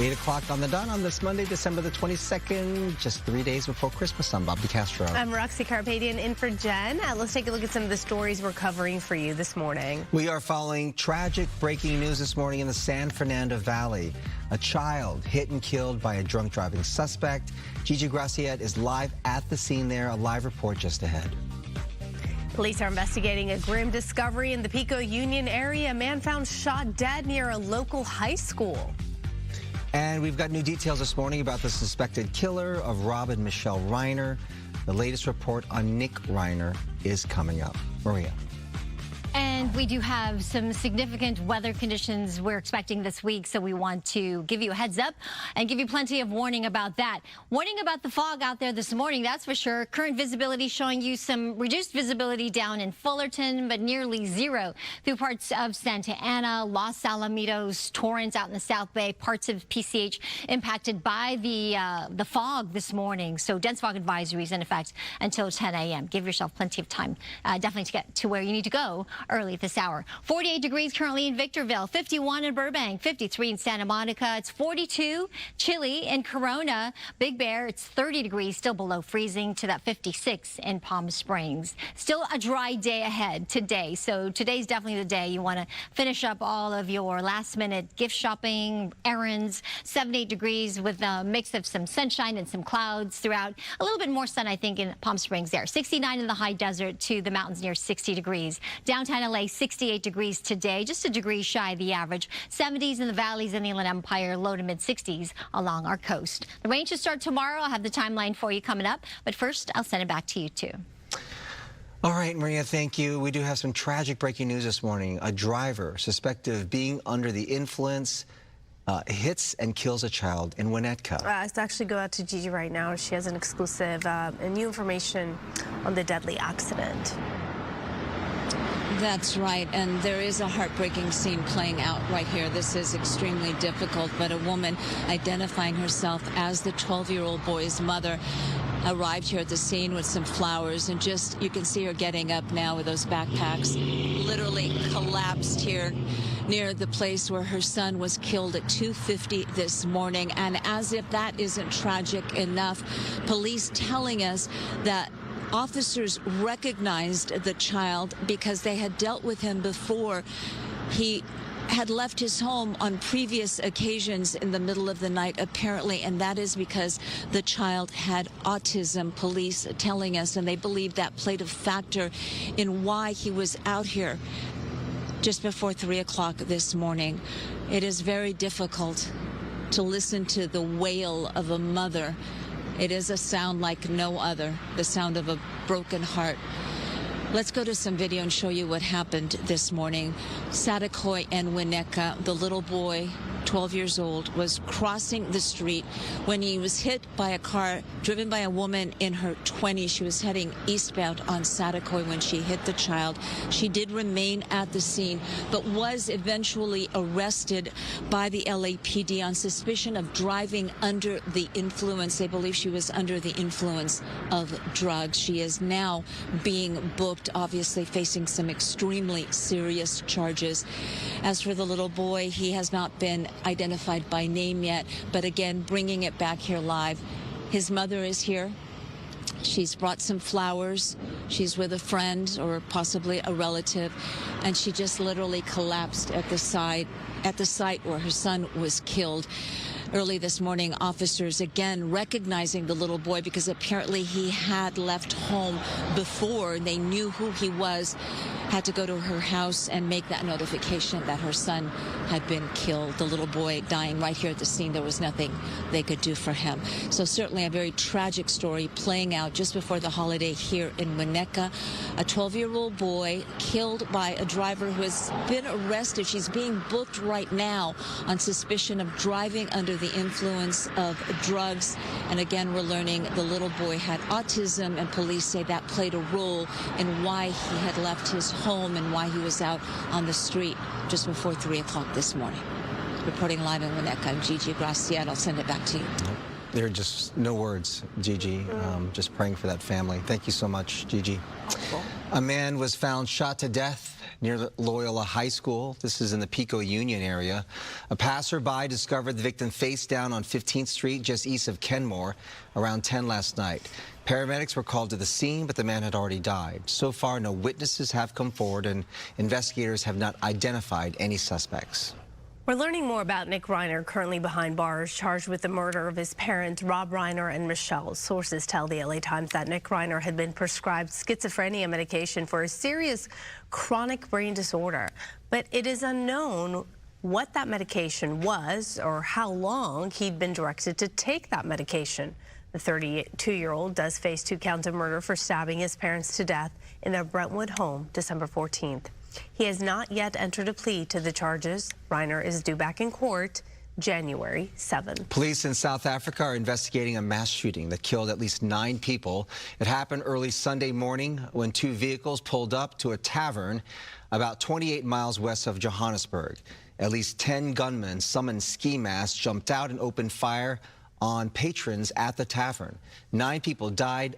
8 o'clock on the dot on this Monday, December the 22nd, just 3 days before Christmas. I'm Bobby Castro. I'm Roxy Carpadian in for Jen. Let's take a look at some of the stories we're covering for you this morning. We are following tragic breaking news this morning in the San Fernando Valley. A child hit and killed by a drunk driving suspect. Gigi Graciette is live at the scene there. A live report just ahead. Police are investigating a grim discovery in the Pico Union area. A man found shot dead near a local high school. And we've got new details this morning about the suspected killer of Rob and Michelle Reiner. The latest report on Nick Reiner is coming up. Maria. And we do have some significant weather conditions we're expecting this week, so we want to give you a heads up and give you plenty of warning about that. Warning about the fog out there this morning, that's for sure. Current visibility showing you some reduced visibility down in Fullerton, but nearly zero through parts of Santa Ana, Los Alamitos, Torrance out in the South Bay, parts of PCH impacted by the fog this morning. So dense fog advisories in effect until 10 a.m. Give yourself plenty of time, definitely to get to where you need to go early this hour. 48 degrees currently in Victorville, 51 in Burbank, 53 in Santa Monica. It's 42 chilly in Corona. Big Bear, it's 30 degrees, still below freezing, to that 56 in Palm Springs. Still a dry day ahead today. So today's definitely the day you want to finish up all of your last minute gift shopping, errands. 78 degrees with a mix of some sunshine and some clouds throughout. A little bit more sun, I think, in Palm Springs there. 69 in the high desert to the mountains near 60 degrees. Downtown LA, 68 degrees today, just a degree shy of the average. 70s in the valleys in the Inland Empire, low to mid 60s along our coast. The rain should start tomorrow. I'll have the timeline for you coming up. But first, I'll send it back to you, too. All right, Maria, thank you. We do have some tragic breaking news this morning. A driver suspected of being under the influence hits and kills a child in Winnetka. Let's actually go out to Gigi right now. She has an exclusive and new information on the deadly accident. That's right, and there is a heartbreaking scene playing out right here. This is extremely difficult, but a woman identifying herself as the 12-year-old boy's mother arrived here at the scene with some flowers, and just, you can see her getting up now with those backpacks. Literally collapsed here near the place where her son was killed at 2:50 this morning. And as if that isn't tragic enough, police telling us that officers recognized the child because they had dealt with him before. He had left his home on previous occasions in the middle of the night, apparently, and that is because the child had autism, police telling us, and they believe that played a factor in why he was out here just before 3 o'clock this morning. It is very difficult to listen to the wail of a mother. It is a sound like no other, the sound of a broken heart. Let's go to some video and show you what happened this morning. Satakoy and Winnetka, the little boy, 12 years old, was crossing the street when he was hit by a car driven by a woman in her 20s. She was heading eastbound on Satakoy when she hit the child. She did remain at the scene, but was eventually arrested by the LAPD on suspicion of driving under the influence. They believe she was under the influence of drugs. She is now being booked, obviously facing some extremely serious charges. As for the little boy, he has not been identified by name yet, but again, bringing it back here live. His mother is here. She's brought some flowers. She's with a friend or possibly a relative, and she just literally collapsed at the site where her son was killed. Early this morning, officers again recognizing the little boy because apparently he had left home before. They knew who he was, had to go to her house and make that notification that her son had been killed. The little boy dying right here at the scene. There was nothing they could do for him. So certainly a very tragic story playing out just before the holiday here in Winnetka. A 12-year-old boy killed by a driver who has been arrested. She's being booked right now on suspicion of driving under the influence of drugs. And again, we're learning the little boy had autism, and police say that played a role in why he had left his home and why he was out on the street just before 3 o'clock this morning. Reporting live in Winnetka, I'm Gigi Graciette. I'll send it back to you. There are just no words, Gigi. Just praying for that family. Thank you so much, Gigi. A man was found shot to death near Loyola High School. This is in the Pico Union area. A passerby discovered the victim face down on 15th Street, just east of Kenmore, around 10 last night. Paramedics were called to the scene, but the man had already died. So far, no witnesses have come forward, and investigators have not identified any suspects. We're learning more about Nick Reiner, currently behind bars, charged with the murder of his parents, Rob Reiner and Michelle. Sources tell the LA Times that Nick Reiner had been prescribed schizophrenia medication for a serious chronic brain disorder. But it is unknown what that medication was or how long he'd been directed to take that medication. The 32-year-old does face 2 counts of murder for stabbing his parents to death in their Brentwood home December 14th. He has not yet entered a plea to the charges. Reiner is due back in court January 7th. Police in South Africa are investigating a mass shooting that killed at least 9 people. It happened early Sunday morning when 2 vehicles pulled up to a tavern about 28 miles west of Johannesburg. At least 10 gunmen summoned ski masks jumped out and opened fire on patrons at the tavern. 9 people died.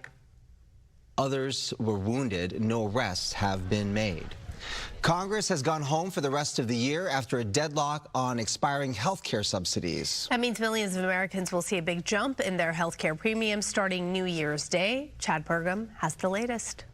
Others were wounded. No arrests have been made. Congress has gone home for the rest of the year after a deadlock on expiring health care subsidies. That means millions of Americans will see a big jump in their health care premiums starting New Year's Day. Chad Pergam has the latest.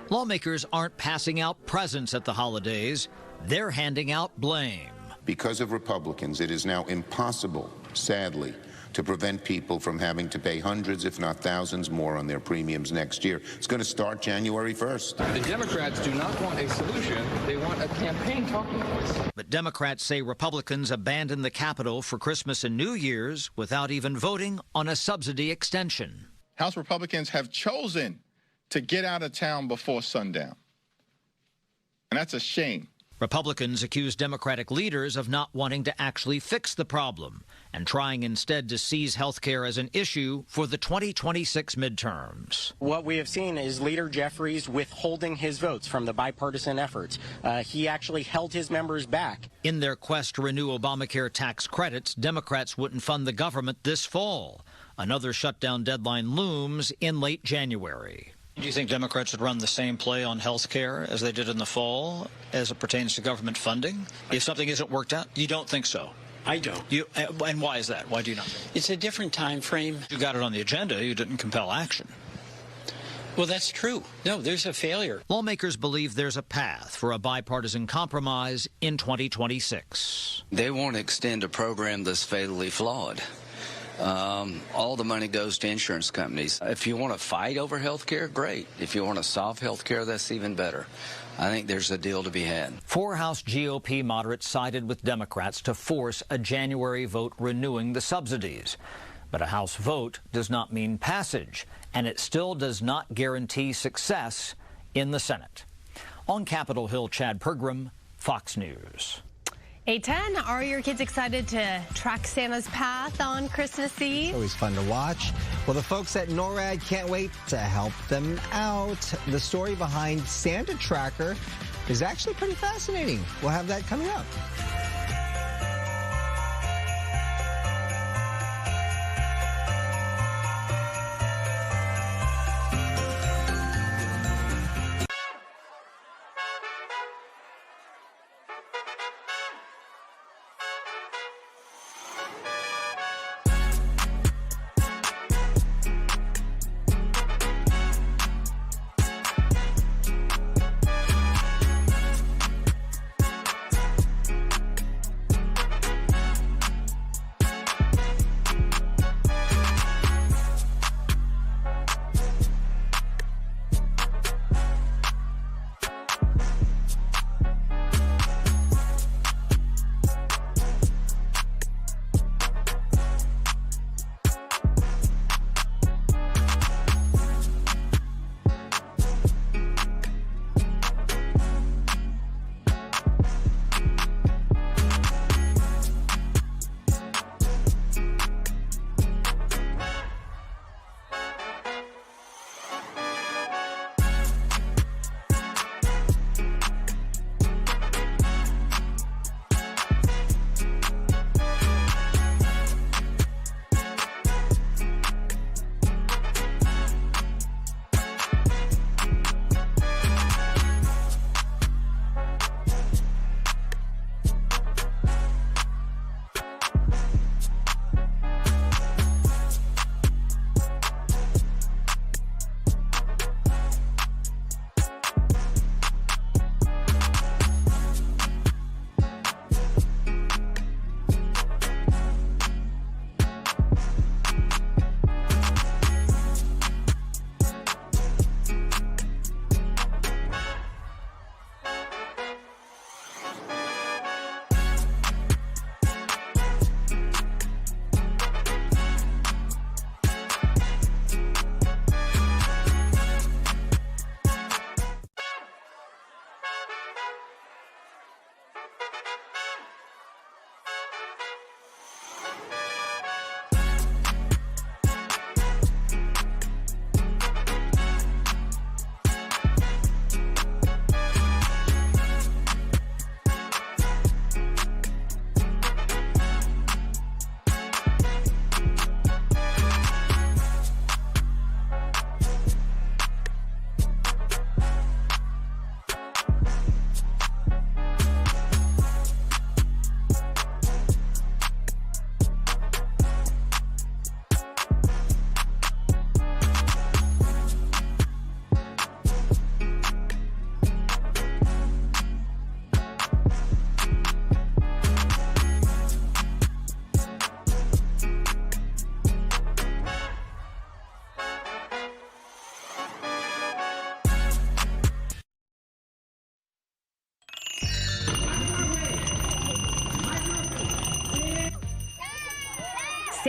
Lawmakers aren't passing out presents at the holidays. They're handing out blame. Because of Republicans, it is now impossible, sadly, to prevent people from having to pay hundreds, if not thousands, more on their premiums next year. It's going to start January 1st. The Democrats do not want a solution. They want a campaign talking points. But Democrats say Republicans abandoned the Capitol for Christmas and New Year's without even voting on a subsidy extension. House Republicans have chosen to get out of town before sundown. And that's a shame. Republicans accuse Democratic leaders of not wanting to actually fix the problem and trying instead to seize health care as an issue for the 2026 midterms. What we have seen is Leader Jeffries withholding his votes from the bipartisan efforts. He actually held his members back. In their quest to renew Obamacare tax credits, Democrats wouldn't fund the government this fall. Another shutdown deadline looms in late January. Do you think Democrats would run the same play on health care as they did in the fall as it pertains to government funding if something isn't worked out? You don't think so? I don't. And why is that? Why do you not? It's a different time frame. You got it on the agenda. You didn't compel action. Well, that's true. No, there's a failure. Lawmakers believe there's a path for a bipartisan compromise in 2026. They won't extend a program that's fatally flawed. All the money goes to insurance companies. If you want to fight over health care, great. If you want to solve health care, that's even better. I think there's a deal to be had. 4 House GOP moderates sided with Democrats to force a January vote renewing the subsidies. But a House vote does not mean passage, and it still does not guarantee success in the Senate. On Capitol Hill, Chad Pergram, Fox News. 8:10. Are your kids excited to track Santa's path on Christmas Eve? Always fun to watch. Well, the folks at NORAD can't wait to help them out. The story behind Santa Tracker is actually pretty fascinating. We'll have that coming up.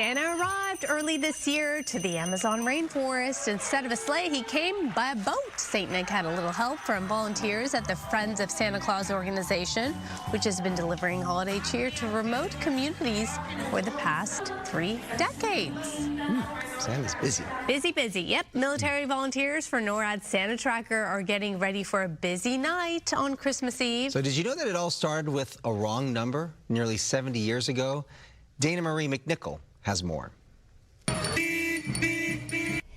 Santa arrived early this year to the Amazon rainforest. Instead of a sleigh, he came by a boat. St. Nick had a little help from volunteers at the Friends of Santa Claus organization, which has been delivering holiday cheer to remote communities for the past 3 decades. Santa's busy. Busy, busy. Yep. Military volunteers for NORAD's Santa Tracker are getting ready for a busy night on Christmas Eve. So did you know that it all started with a wrong number nearly 70 years ago? Dana Marie McNichol has more.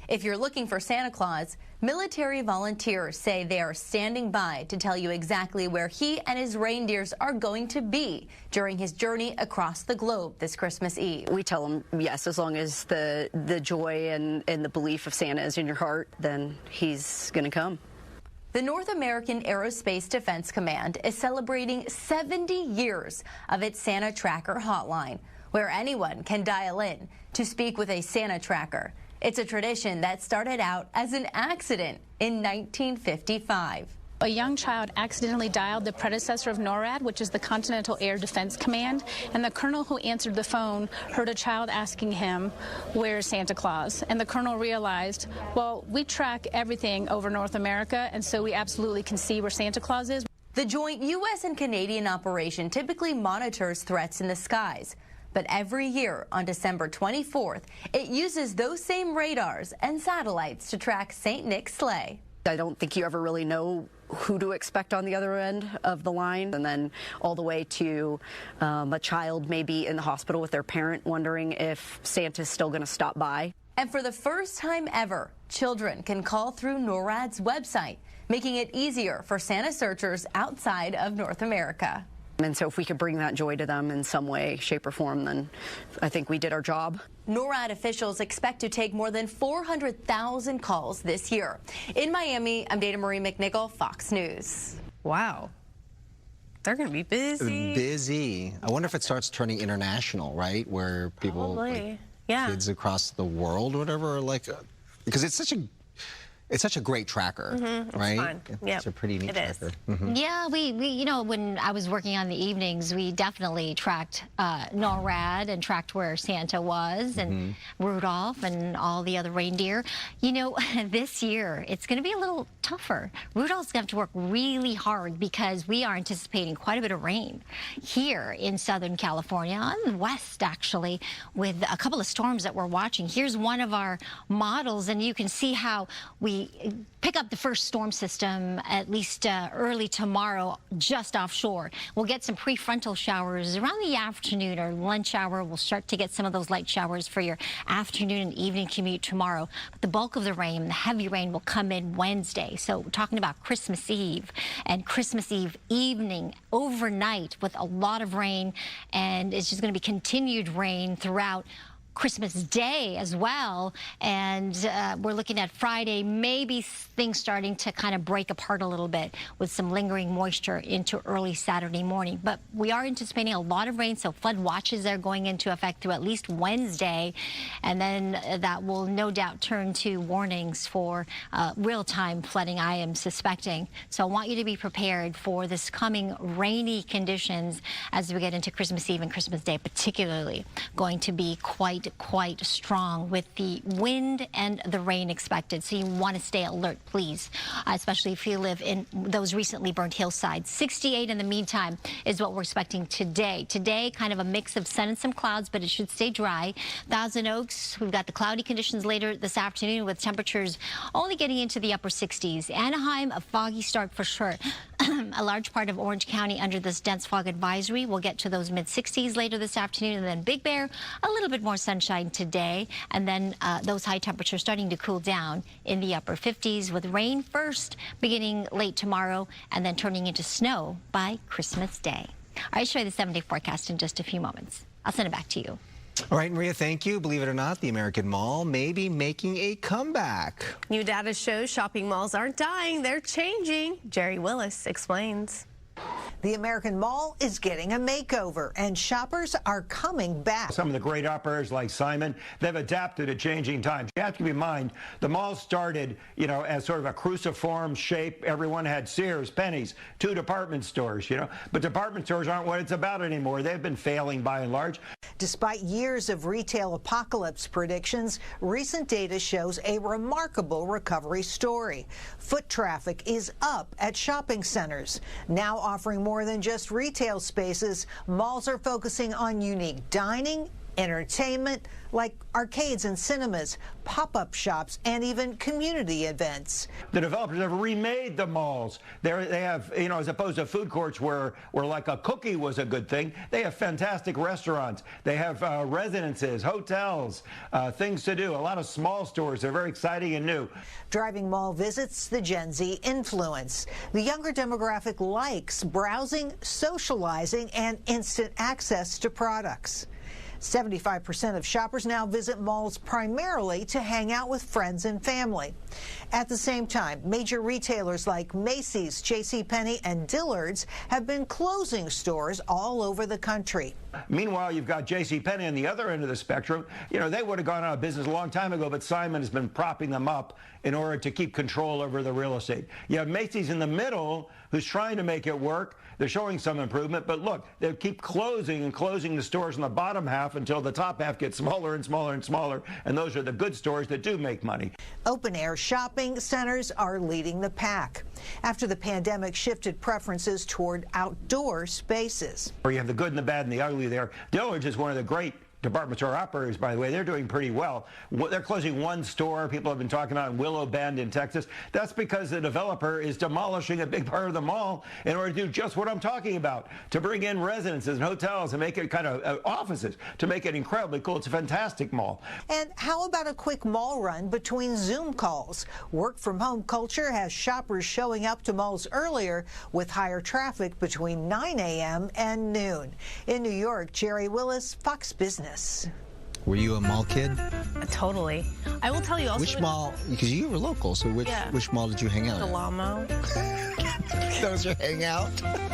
If you're looking for Santa Claus, military volunteers say they are standing by to tell you exactly where he and his reindeers are going to be during his journey across the globe this Christmas Eve. We tell them, yes, as long as the joy and the belief of Santa is in your heart, then he's going to come. The North American Aerospace Defense Command is celebrating 70 years of its Santa Tracker hotline, where anyone can dial in to speak with a Santa Tracker. It's a tradition that started out as an accident in 1955. A young child accidentally dialed the predecessor of NORAD, which is the Continental Air Defense Command, and the colonel who answered the phone heard a child asking him, "Where's Santa Claus?" And the colonel realized, well, we track everything over North America, and so we absolutely can see where Santa Claus is. The joint U.S. and Canadian operation typically monitors threats in the skies. But every year on December 24th, it uses those same radars and satellites to track St. Nick's sleigh. I don't think you ever really know who to expect on the other end of the line, and then all the way to a child maybe in the hospital with their parent wondering if Santa's still going to stop by. And for the first time ever, children can call through NORAD's website, making it easier for Santa searchers outside of North America. And so if we could bring that joy to them in some way, shape, or form, then I think we did our job. NORAD officials expect to take more than 400,000 calls this year. In Miami, I'm Dana Marie McNichol, Fox News. Wow. They're going to be busy. Busy. I wonder if it starts turning international, right? Where people, like, kids across the world or whatever, are like, because it's such a great tracker, right? Fun. It's a pretty neat tracker. Yeah, we you know, when I was working on the evenings, we definitely tracked NORAD and tracked where Santa was and Rudolph and all the other reindeer. You know, this year it's going to be a little tougher. Rudolph's going to have to work really hard because we are anticipating quite a bit of rain here in Southern California, in the west actually, with a couple of storms that we're watching. Here's one of our models, and you can see how we pick up the first storm system at least early tomorrow just offshore. We'll get some prefrontal showers around the afternoon or lunch hour. We'll start to get some of those light showers for your afternoon and evening commute tomorrow. But the bulk of the rain, the heavy rain, will come in Wednesday. So we're talking about Christmas Eve and Christmas Eve evening, overnight, with a lot of rain, and it's just going to be continued rain throughout Christmas Day as well, and we're looking at Friday, maybe things starting to kind of break apart a little bit with some lingering moisture into early Saturday morning. But we are anticipating a lot of rain, so flood watches are going into effect through at least Wednesday, and then that will no doubt turn to warnings for real-time flooding, I am suspecting. So I want you to be prepared for this coming rainy conditions as we get into Christmas Eve and Christmas Day, particularly going to be quite strong with the wind and the rain expected. So you want to stay alert, please, especially if you live in those recently burned hillsides. 68 in the meantime is what we're expecting today. Today, kind of a mix of sun and some clouds, but it should stay dry. Thousand Oaks, we've got the cloudy conditions later this afternoon with temperatures only getting into the upper 60s. Anaheim, a foggy start for sure. A large part of Orange County under this dense fog advisory. We'll get to those mid-60s later this afternoon, and then Big Bear, a little bit more sunshine today, and then those high temperatures starting to cool down in the upper 50s with rain first beginning late tomorrow and then turning into snow by Christmas Day. All right, I'll show you the 7-day forecast in just a few moments. I'll send it back to you. All right, Maria, thank you. Believe it or not, the American Mall may be making a comeback. New data shows shopping malls aren't dying, they're changing. Jerry Willis explains. The American Mall is getting a makeover, and shoppers are coming back. Some of the great operators like Simon, they've adapted to changing times. You have to keep in mind, the mall started, as sort of a cruciform shape. Everyone had Sears, Penny's, 2 department stores, But department stores aren't what it's about anymore. They've been failing by and large. Despite years of retail apocalypse predictions, recent data shows a remarkable recovery story. Foot traffic is up at shopping centers. Now offering more than just retail spaces, malls are focusing on unique dining, entertainment, like arcades and cinemas, pop-up shops, and even community events. The developers have remade the malls. They have, as opposed to food courts where like a cookie was a good thing, they have fantastic restaurants. They have residences, hotels, things to do, a lot of small stores. They're very exciting and new. Driving mall visits the Gen Z influence. The younger demographic likes browsing, socializing, and instant access to products. 75% of shoppers now visit malls primarily to hang out with friends and family. At the same time, major retailers like Macy's, JCPenney, and Dillard's have been closing stores all over the country. Meanwhile, you've got JCPenney on the other end of the spectrum. They would have gone out of business a long time ago, but Simon has been propping them up in order to keep control over the real estate. You have Macy's in the middle, who's trying to make it work. They're showing some improvement, but look, they keep closing and closing the stores in the bottom half until the top half gets smaller and smaller and smaller, and those are the good stores that do make money. Open-air shopping centers are leading the pack after the pandemic shifted preferences toward outdoor spaces. Where you have the good and the bad and the ugly there. Dillard's is one of the great department store operators, by the way. They're doing pretty well. They're closing 1 store people have been talking about in Willow Bend in Texas. That's because the developer is demolishing a big part of the mall in order to do just what I'm talking about, to bring in residences and hotels and make it kind of offices, to make it incredibly cool. It's a fantastic mall. And how about a quick mall run between Zoom calls? Work from home culture has shoppers showing up to malls earlier with higher traffic between 9 a.m. and noon. In New York, Jerry Willis, Fox Business. Were you a mall kid? Totally. I will tell you also. Which mall? Because you were local, so which mall did you hang out The at? Lamo. That was your hangout?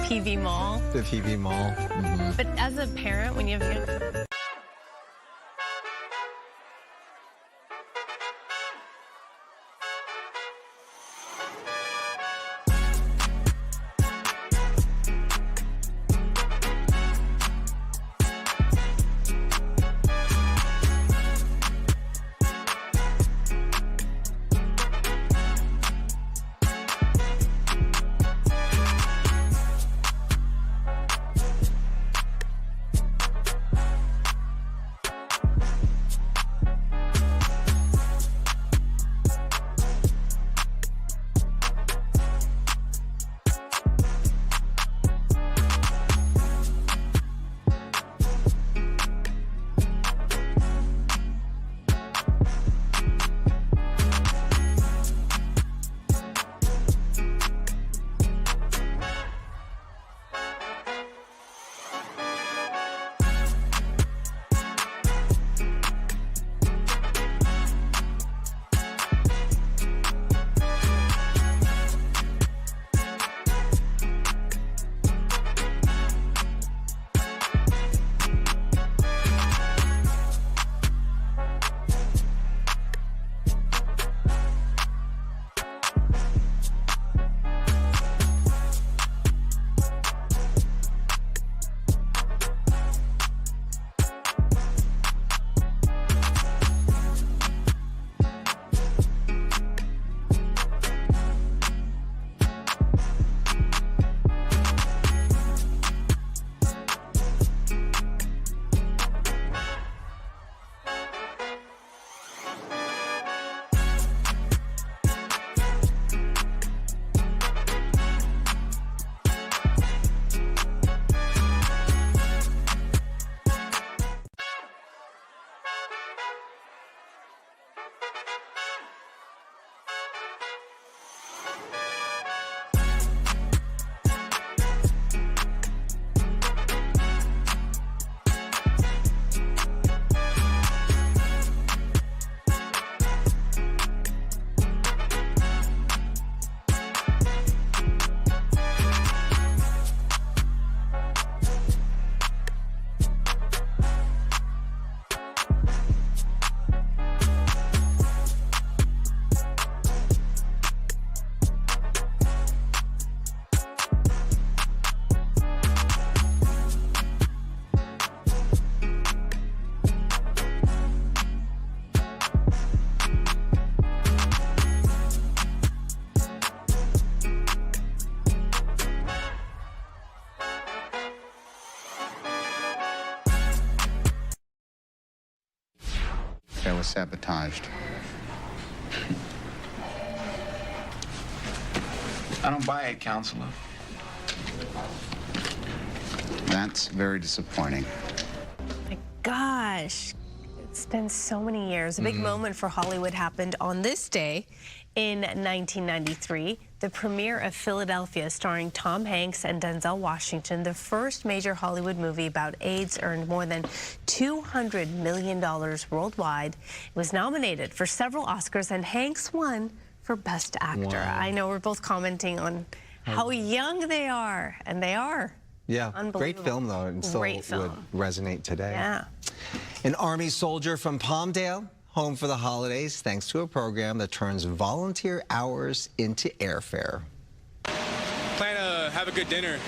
PV Mall. The PV Mall. Mm-hmm. But as a parent, when you have sabotaged. I don't buy it, Counselor. That's very disappointing. My gosh, it's been so many years. A big moment for Hollywood happened on this day in 1993. The premiere of Philadelphia, starring Tom Hanks and Denzel Washington, the first major Hollywood movie about AIDS, earned more than $200 million worldwide. It was nominated for several Oscars, and Hanks won for Best Actor. Wow. I know we're both commenting on how young they are, and they are. Yeah, great film, though, and still Great film. would resonate today. Yeah. An Army soldier from Palmdale, home for the holidays, thanks to a program that turns volunteer hours into airfare. Plan to have a good dinner,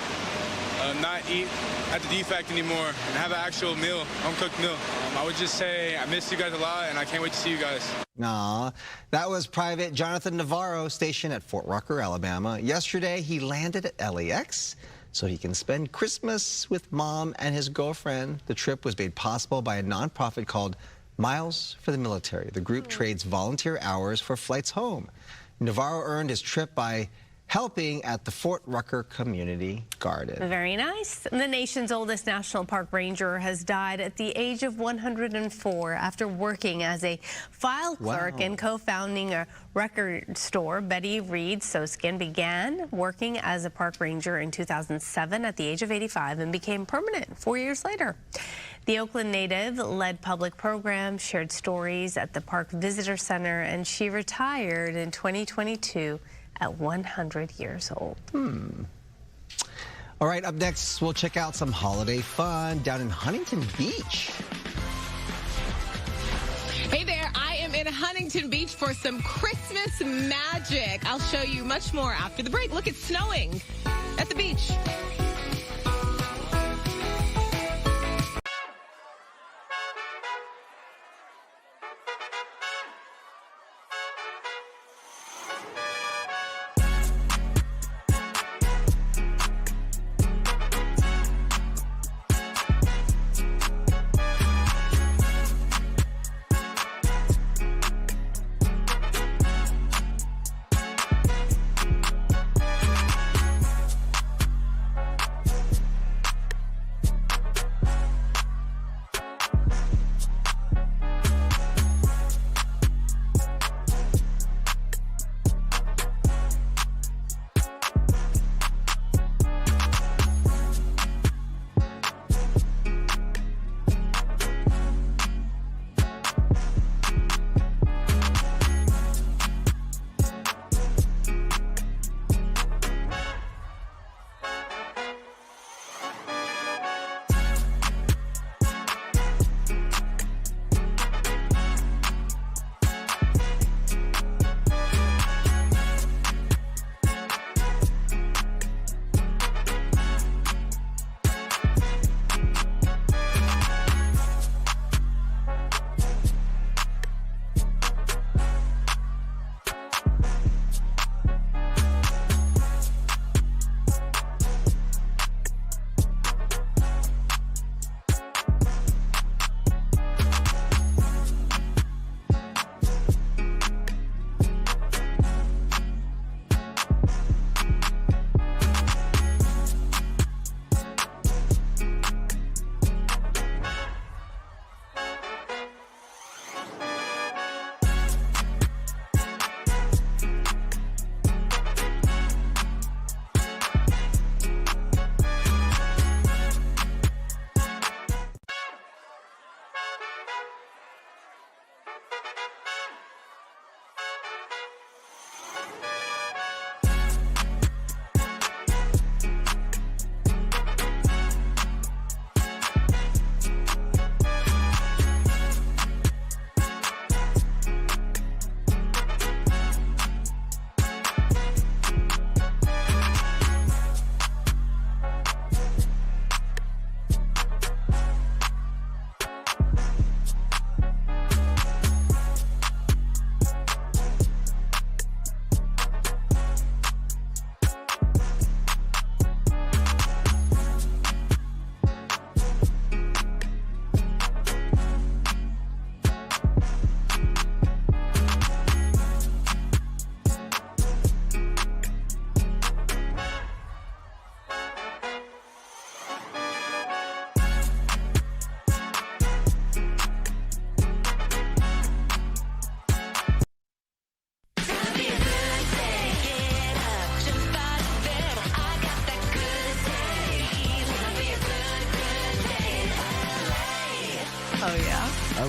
not eat at the defect anymore, and have an actual meal, home-cooked meal. I would just say I miss you guys a lot, and I can't wait to see you guys. Nah, that was Private Jonathan Navarro, stationed at Fort Rucker, Alabama. Yesterday, he landed at LAX so he can spend Christmas with Mom and his girlfriend. The trip was made possible by a nonprofit called Miles for the Military. The group trades volunteer hours for flights home. Navarro earned his trip by helping at the Fort Rucker Community Garden. Very nice. The nation's oldest national park ranger has died at the age of 104 after working as a file clerk and co-founding a record store. Betty Reed Soskin began working as a park ranger in 2007 at the age of 85 and became permanent 4 years later. The Oakland native led public programs, shared stories at the Park Visitor Center, and she retired in 2022 at 100 years old. All right, up next, we'll check out some holiday fun down in Huntington Beach. Hey there, I am in Huntington Beach for some Christmas magic. I'll show you much more after the break. Look, it's snowing at the beach.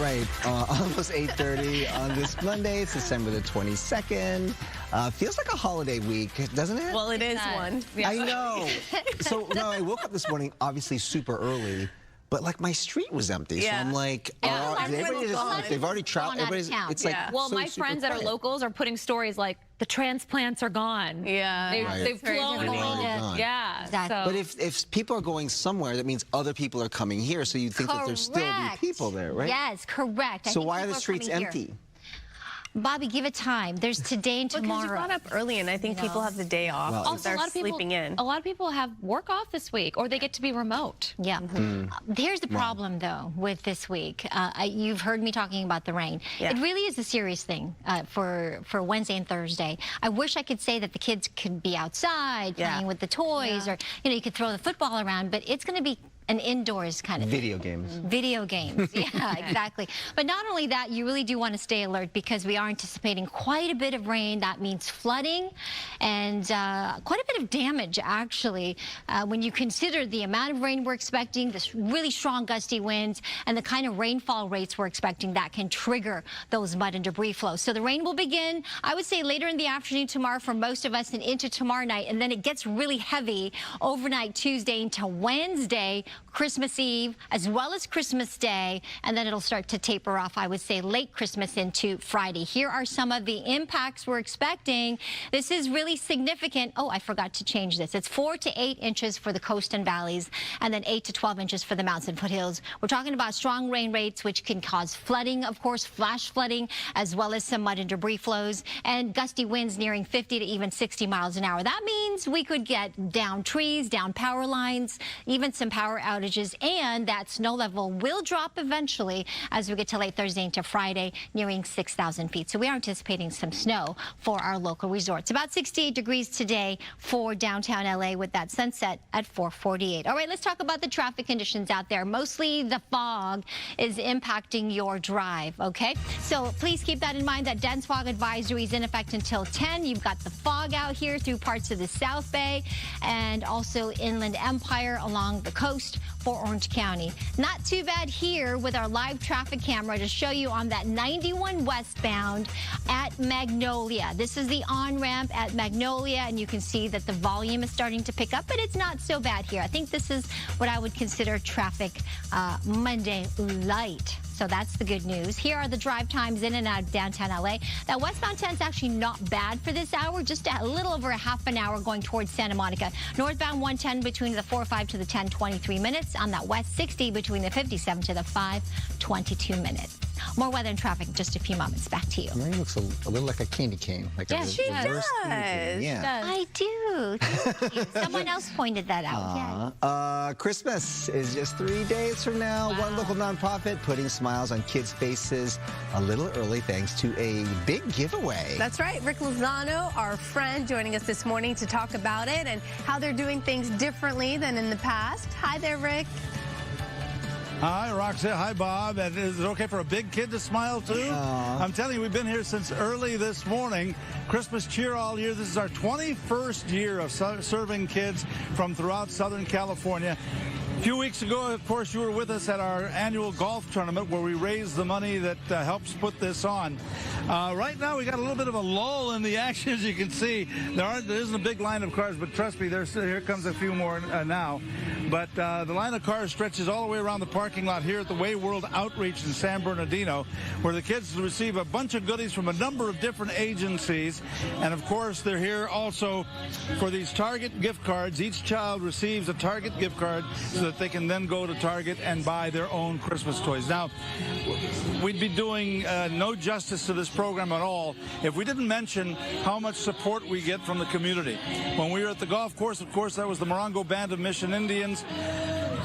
right, almost 8:30 on this Monday. It's December the 22nd. Feels like a holiday week, doesn't it? Well, it is one. Yeah. I know. So, no, I woke up this morning, obviously super early, but like my street was empty. Yeah. So I'm like, they've already traveled. It's like, well, so my friends that are locals are putting stories like, the transplants are gone. Yeah. They've flown away. Yeah. Exactly. So. But if people are going somewhere, that means other people are coming here, so you'd think that there'd still be people there, right? Yes, correct. So why are the streets empty? Bobby, give it time. There's today and tomorrow. Because you got up early, and I think people have the day off. Well, also, they're a lot of people, sleeping in. A lot of people have work off this week, or they get to be remote. Yeah. Here's the problem, though, with this week. You've heard me talking about the rain. Yeah. It really is a serious thing for Wednesday and Thursday. I wish I could say that the kids could be outside playing with the toys, or you could throw the football around, but it's going to be an indoors kind of Video games. Video games, yeah, exactly. But not only that, you really do want to stay alert because we are anticipating quite a bit of rain. That means flooding and quite a bit of damage, actually, when you consider the amount of rain we're expecting, this really strong gusty winds, and the kind of rainfall rates we're expecting that can trigger those mud and debris flows. So the rain will begin, I would say, later in the afternoon tomorrow for most of us and into tomorrow night, and then it gets really heavy overnight Tuesday into Wednesday, Christmas Eve, as well as Christmas Day, and then it'll start to taper off, I would say, late Christmas into Friday. Here are some of the impacts we're expecting. This is really significant. Oh, I forgot to change this. It's 4 to 8 inches for the coast and valleys, and then 8 to 12 inches for the mountains and foothills. We're talking about strong rain rates, which can cause flooding, of course, flash flooding, as well as some mud and debris flows, and gusty winds nearing 50 to even 60 miles an hour. That means we could get down trees, down power lines, even some power outages, and that snow level will drop eventually as we get to late Thursday into Friday, nearing 6,000 feet. So we are anticipating some snow for our local resorts. About 68 degrees today for downtown LA with that sunset at 4:48. All right, let's talk about the traffic conditions out there. Mostly the fog is impacting your drive, okay? So please keep that in mind. That dense fog advisory is in effect until 10. You've got the fog out here through parts of the South Bay and also Inland Empire along the coast for Orange County. Not too bad here with our live traffic camera to show you on that 91 westbound at Magnolia. This is the on-ramp at Magnolia, and you can see that the volume is starting to pick up, but it's not so bad here. I think this is what I would consider traffic Monday light. So that's the good news. Here are the drive times in and out of downtown LA. That westbound 10 is actually not bad for this hour, just a little over a half an hour going towards Santa Monica. Northbound 110 between the 4:05 to the 10:23 minutes. On that west 60 between the 57 to the 5:22 minutes. More weather and traffic in just a few moments. Back to you. Mary looks a little like a candy cane. Like yes, she does. Yeah. I do. Thank you. Someone else pointed that out. Yeah. Christmas is just 3 days from now. Wow. One local nonprofit putting smiles on kids' faces a little early thanks to a big giveaway. That's right. Rick Lozano, our friend, joining us this morning to talk about it and how they're doing things differently than in the past. Hi there, Rick. Hi, Roxanne. Hi, Bob. And is it okay for a big kid to smile, too? I'm telling you, we've been here since early this morning. Christmas cheer all year. This is our 21st year of serving kids from throughout Southern California. A few weeks ago, of course, you were with us at our annual golf tournament where we raised the money that helps put this on. Right now, we got a little bit of a lull in the action, as you can see. There isn't a big line of cars, but trust me, here comes a few more now. But the line of cars stretches all the way around the parking lot here at the Way World Outreach in San Bernardino, where the kids receive a bunch of goodies from a number of different agencies. And, of course, they're here also for these Target gift cards. Each child receives a Target gift card so that they can then go to Target and buy their own Christmas toys. Now, we'd be doing no justice to this program at all if we didn't mention how much support we get from the community. When we were at the golf course, of course, that was the Morongo Band of Mission Indians.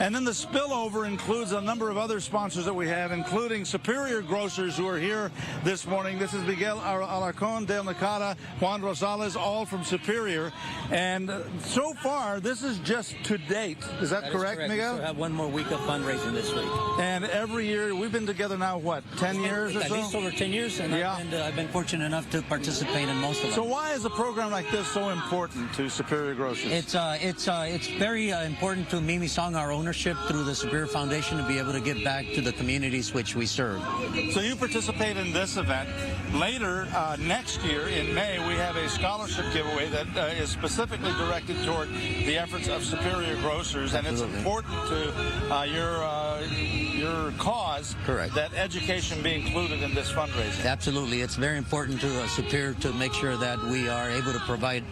And then the spillover includes a number of other sponsors that we have, including Superior Grocers, who are here this morning. This is Miguel Alarcón, Del Nicata, Juan Rosales, all from Superior. And so far, this is just to date. Is that correct, Miguel? We still have one more week of fundraising this week. And every year, we've been together now, what, 10 years or so? At least over 10 years, and yeah. I've been fortunate enough to participate in most of them. So why is a program like this so important to Superior Grocers? It's very important to Mimi Song, our owner ownership through the Superior Foundation to be able to give back to the communities which we serve. So you participate in this event. Later, next year in May, we have a scholarship giveaway that is specifically directed toward the efforts of Superior Grocers, and it's important to your cause. Correct. That education be included in this fundraising. Absolutely. It's very important to Superior to make sure that we are able to provide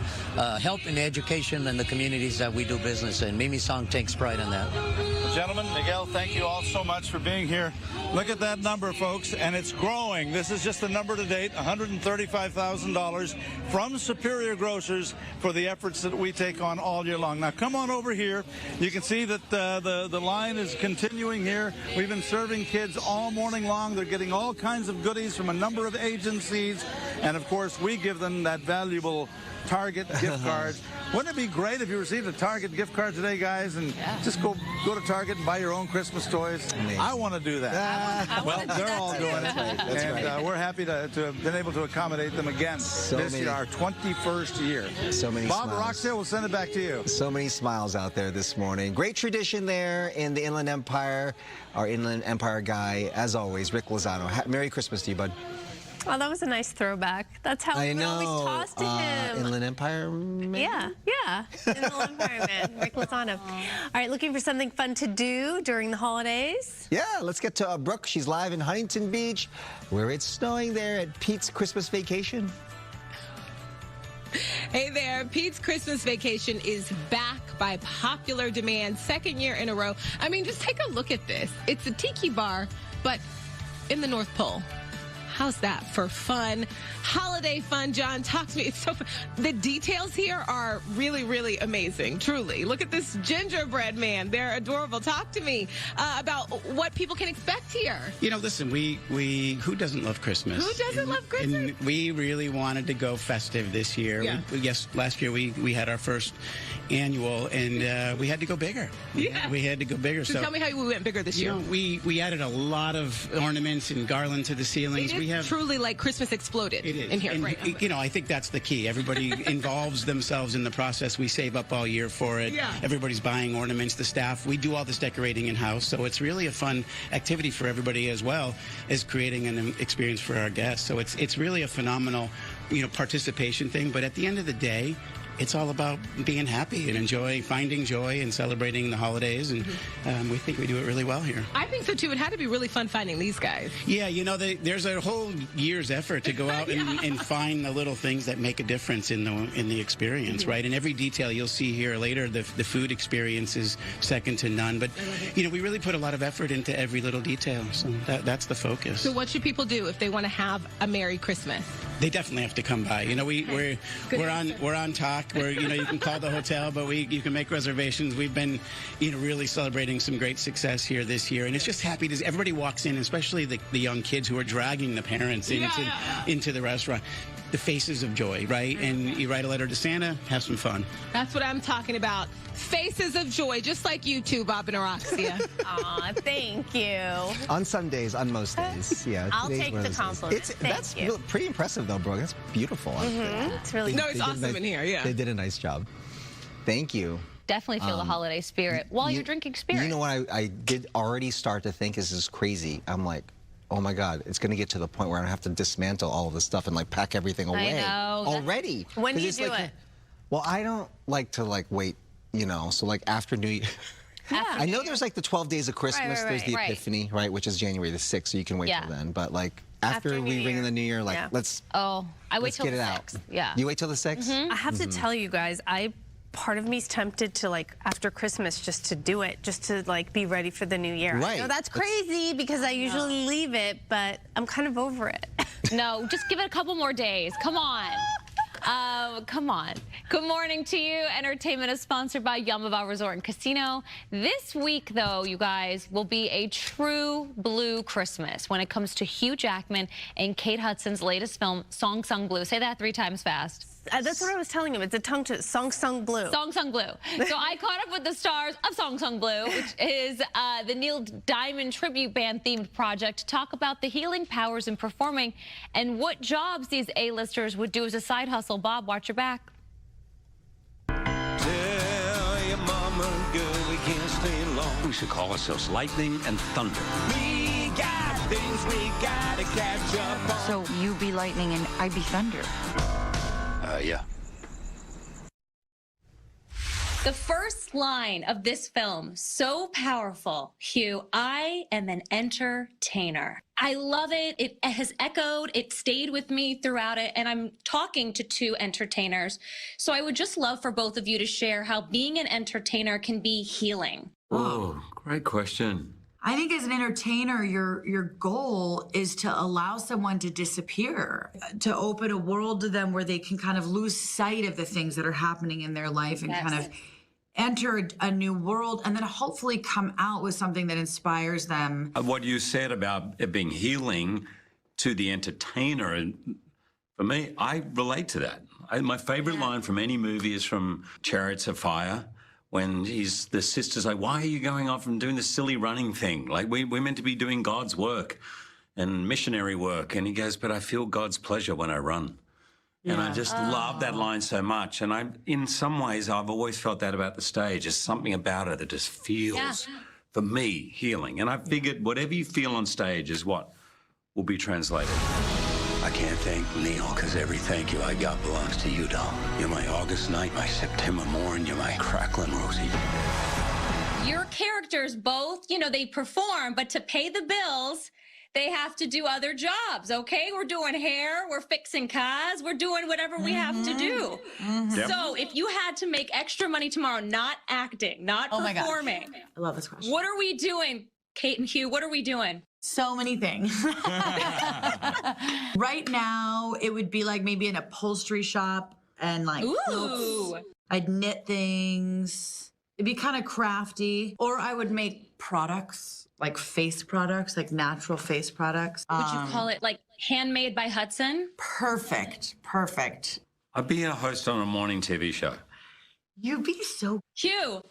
help in education in the communities that we do business in. Mimi Song takes pride in that. Well, gentlemen, Miguel, thank you all so much for being here. Look at that number, folks, and it's growing. This is just the number to date, $135,000 from Superior Grocers for the efforts that we take on all year long. Now, come on over here. You can see that the line is continuing here. We've been serving kids all morning long. They're getting all kinds of goodies from a number of agencies, and of course, we give them that valuable Target gift cards. Wouldn't it be great if you received a Target gift card today, guys, and just go to Target and buy your own Christmas toys? Amazing. I want to do that. Well, they're all doing it. That's right. We're happy to have been able to accommodate them again this year, our 21st year. So many Bob smiles. Roxdale, we'll send it back to you. So many smiles out there this morning. Great tradition there in the Inland Empire. Our Inland Empire guy, as always, Rick Lozano. Merry Christmas to you, bud. Oh, that was a nice throwback. That's how we always toss to him. Inland Empire Man? Yeah. Inland Empire Man, Rick Lozano. All right, looking for something fun to do during the holidays? Yeah, let's get to Brooke. She's live in Huntington Beach, where it's snowing there at Pete's Christmas Vacation. Hey there, Pete's Christmas Vacation is back by popular demand, second year in a row. I mean, just take a look at this. It's a tiki bar, but in the North Pole. How's that for fun? Holiday fun, John. Talk to me. It's so fun. The details here are really, really amazing. Truly. Look at this gingerbread man. They're adorable. Talk to me about what people can expect here. You know, listen, we who doesn't love Christmas? Who doesn't love Christmas? And we really wanted to go festive this year. Yeah. Yes, last year we had our first annual, and we had to go bigger. Yeah. We had to go bigger. So tell me how we went bigger this year. You know, we added a lot of ornaments and garland to the ceilings. It is truly like Christmas exploded in here. And, right. you know, I think that's the key. Everybody involves themselves in the process. We save up all year for it. Yeah. Everybody's buying ornaments. The staff, we do all this decorating in-house. So it's really a fun activity for everybody, as well as creating an experience for our guests. So it's really a phenomenal, participation thing. But at the end of the day, it's all about being happy and finding joy and celebrating the holidays, and we think we do it really well here. I think so too. It had to be really fun finding these guys. Yeah, there's a whole year's effort to go out and find the little things that make a difference in the experience, right? And every detail you'll see here later, the food experience is second to none. But we really put a lot of effort into every little detail, so that's the focus. So what should people do if they want to have a Merry Christmas? They definitely have to come by. We're on talk. You can call the hotel, but you can make reservations. We've been really celebrating some great success here this year, and it's just happy to everybody walks in, especially the young kids who are dragging the parents into the restaurant. The faces of joy, right? And you write a letter to Santa, have some fun. That's what I'm talking about. Faces of joy, just like you two, Bob and Araxia. Aw, thank you. On Sundays, on most days, yeah. I'll take the compliment. That's pretty impressive, though, Brooke. That's beautiful. It's really it's awesome in here, yeah. They did a nice job. Thank you. Definitely feel the holiday spirit while you're drinking spirit. You know what I did already start to think is crazy? I'm like, oh my God, it's going to get to the point where I have to dismantle all of this stuff and pack everything away. I know. Already. When do you do it? Well, I don't like to wait, so after New Year. I know there's the 12 days of Christmas. Right, there's the Epiphany, right, which is January the 6th, so you can wait till then. But after we ring in the New Year, let's I wait till get the it 6th. out. Yeah. You wait till the 6th? I have to tell you guys, part of me is tempted to after Christmas just to do it, just to be ready for the new year. Right. I know that's crazy because I usually leave it, but I'm kind of over it. No, just give it a couple more days. Come on. Come on. Good morning to you. Entertainment is sponsored by Yamava Resort and Casino. This week, though, you guys, will be a true blue Christmas when it comes to Hugh Jackman and Kate Hudson's latest film, Song Sung Blue. Say that 3 times fast. That's what I was telling him. It's a tongue twister. Song Sung Blue. Song Sung Blue. So I caught up with the stars of Song Sung Blue, which is the Neil Diamond tribute band themed project, to talk about the healing powers in performing and what jobs these A-listers would do as a side hustle. Bob, watch your back. Tell your mama, girl, we can't day long. We should call ourselves Lightning and Thunder. We got things we gotta catch up on. So you be lightning and I be thunder. Yeah. The first line of this film, so powerful. Hugh, I am an entertainer. I love it. It has echoed. It stayed with me throughout it. And I'm talking to two entertainers. So I would just love for both of you to share how being an entertainer can be healing. Oh, great question. I think as an entertainer, your goal is to allow someone to disappear, to open a world to them where they can kind of lose sight of the things that are happening in their life and kind of enter a new world and then hopefully come out with something that inspires them. What you said about it being healing to the entertainer, and for me, I relate to that. My favorite line from any movie is from Chariots of Fire, when the sister's like, why are you going off and doing this silly running thing? Like, we're meant to be doing God's work and missionary work. And he goes, but I feel God's pleasure when I run. And I just love that line so much. And in some ways, I've always felt that about the stage. There's something about it that just feels, for me, healing. And I figured whatever you feel on stage is what will be translated. I can't thank Neil, because every thank you I got belongs to you, doll. You're my August night, my September morn, you're my crackling Rosie. Your characters both, they perform, but to pay the bills, they have to do other jobs, okay? We're doing hair, we're fixing cars, we're doing whatever we have to do. Yep. So if you had to make extra money tomorrow, not acting, not performing. I love this question. What are we doing, Kate and Hugh? What are we doing? So many things. Right now, it would be like maybe an upholstery shop and like quilts. I'd knit things. It'd be kind of crafty. Or I would make products, like face products, like natural face products. Would you call it like handmade by Hudson? Perfect. I'd be a host on a morning TV show. You'd be so... Hugh,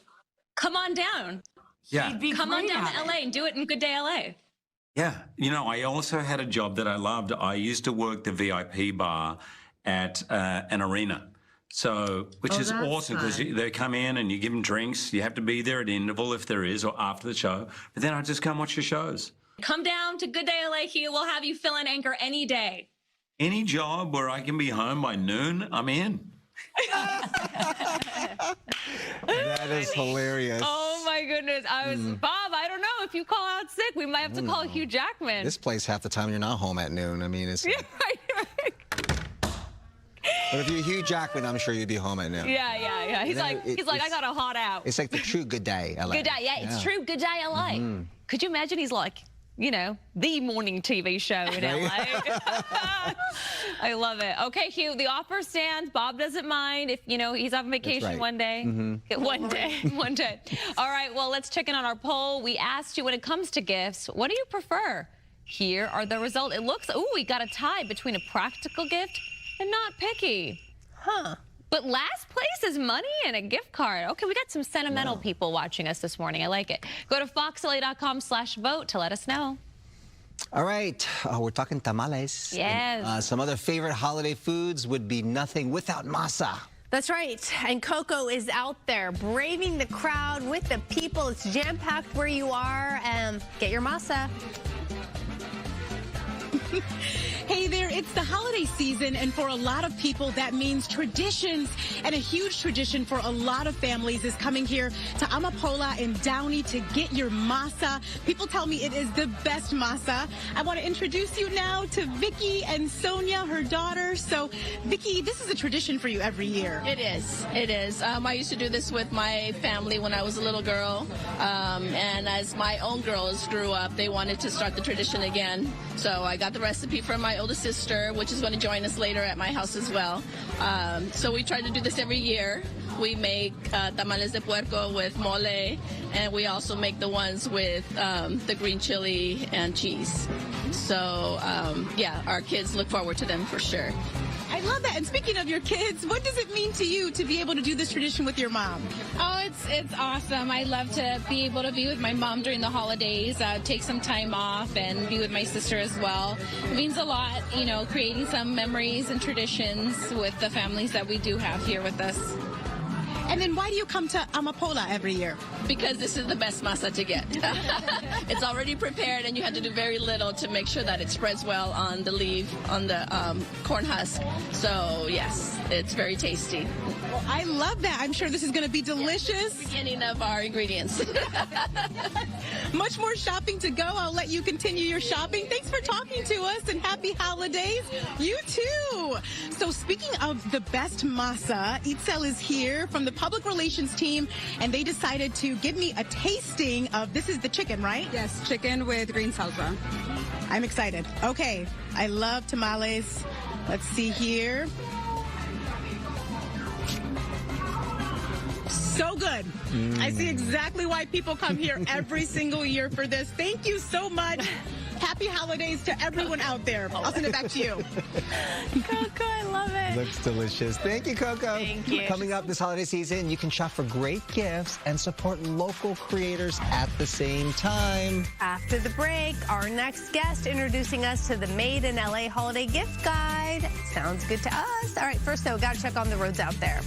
come on down. Yeah. Come on down to LA and do it in Good Day LA. Yeah. I also had a job that I loved. I used to work the VIP bar at an arena. So, which is awesome because they come in and you give them drinks. You have to be there at interval if there is or after the show. But then I just come watch the shows. Come down to Good Day LA, Hugh. We'll have you fill in anchor any day. Any job where I can be home by noon, I'm in. That is hilarious. Oh my goodness. Bob, I don't know. If you call out sick, we might have to call Hugh Jackman. This place half the time you're not home at noon. I mean, it's... right. But if you're Hugh Jackman, I'm sure you'd be home at noon. Yeah. He's like, I got a hot out. It's like the true Good Day LA. Good Day, it's true. Good Day LA. Could you imagine he's like, the morning TV show in LA. I love it. Okay, Hugh, the offer stands. Bob doesn't mind if, he's on vacation one day. One day. All right, well, let's check in on our poll. We asked you, when it comes to gifts, what do you prefer? Here are the results. It looks, we got a tie between a practical gift and not picky. But last place is money and a gift card. Okay, we got some sentimental people watching us this morning. I like it. Go to foxla.com/vote to let us know. All right, we're talking tamales. Yes. And, some other favorite holiday foods would be nothing without masa. That's right. And Coco is out there braving the crowd with the people. It's jam-packed where you are. Get your masa. Hey there, it's the holiday season, and for a lot of people, that means traditions. And a huge tradition for a lot of families is coming here to Amapola in Downey to get your masa. People tell me it is the best masa. I want to introduce you now to Vicky and Sonia, her daughter. So, Vicky, this is a tradition for you every year. It is. It is. I used to do this with my family when I was a little girl. And as my own girls grew up, they wanted to start the tradition again. So I got the recipe from my oldest sister, which is going to join us later at my house as well. So we try to do this every year. We make tamales de puerco with mole, and we also make the ones with the green chili and cheese. So, yeah, our kids look forward to them for sure. I love that. And speaking of your kids, what does it mean to you to be able to do this tradition with your mom? Oh, it's awesome. I love to be able to be with my mom during the holidays, take some time off, and be with my sister as well. It means a lot, creating some memories and traditions with the families that we do have here with us. And then why do you come to Amapola every year? Because this is the best masa to get. It's already prepared, and you have to do very little to make sure that it spreads well on the leaf, on the corn husk. So yes, it's very tasty. Well, I love that. I'm sure this is going to be delicious. Yes, the beginning of our ingredients. Much more shopping to go. I'll let you continue your shopping. Thanks for talking to us, and happy holidays. You too. So speaking of the best masa, Itzel is here from the public relations team, and they decided to give me a tasting of, this is the chicken, right? Yes, chicken with green salsa. I'm excited. Okay, I love tamales. Let's see here. So good. I see exactly why people come here every single year for this. Thank you so much. Happy holidays to everyone out there. I'll send it back to you. Coco, I love it. Looks delicious. Thank you, Coco. Thank you. Coming up this holiday season, you can shop for great gifts and support local creators at the same time. After the break, our next guest introducing us to the Made in LA Holiday Gift Guide. Sounds good to us. All right, first though, got to check on the roads out there.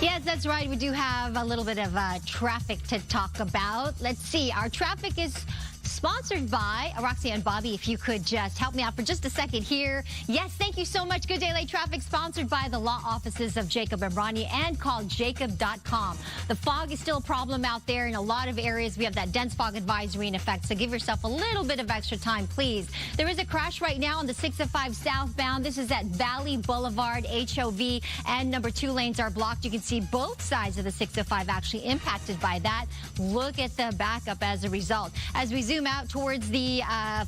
Yes, that's right. We do have a little bit of traffic to talk about. Let's see. Our traffic is sponsored by Roxy and Bobby. If you could just help me out for just a second here. Yes, thank you so much. Good Day LA Traffic, sponsored by the law offices of Jacob and Ronnie, and called jacob.com. The fog is still a problem out there in a lot of areas. We have that dense fog advisory in effect, so give yourself a little bit of extra time, please. There is a crash right now on the 605 southbound. This is at Valley Boulevard, HOV, and number 2 lanes are blocked. You can see both sides of the 605 actually impacted by that. Look at the backup as a result. As we zoom out towards the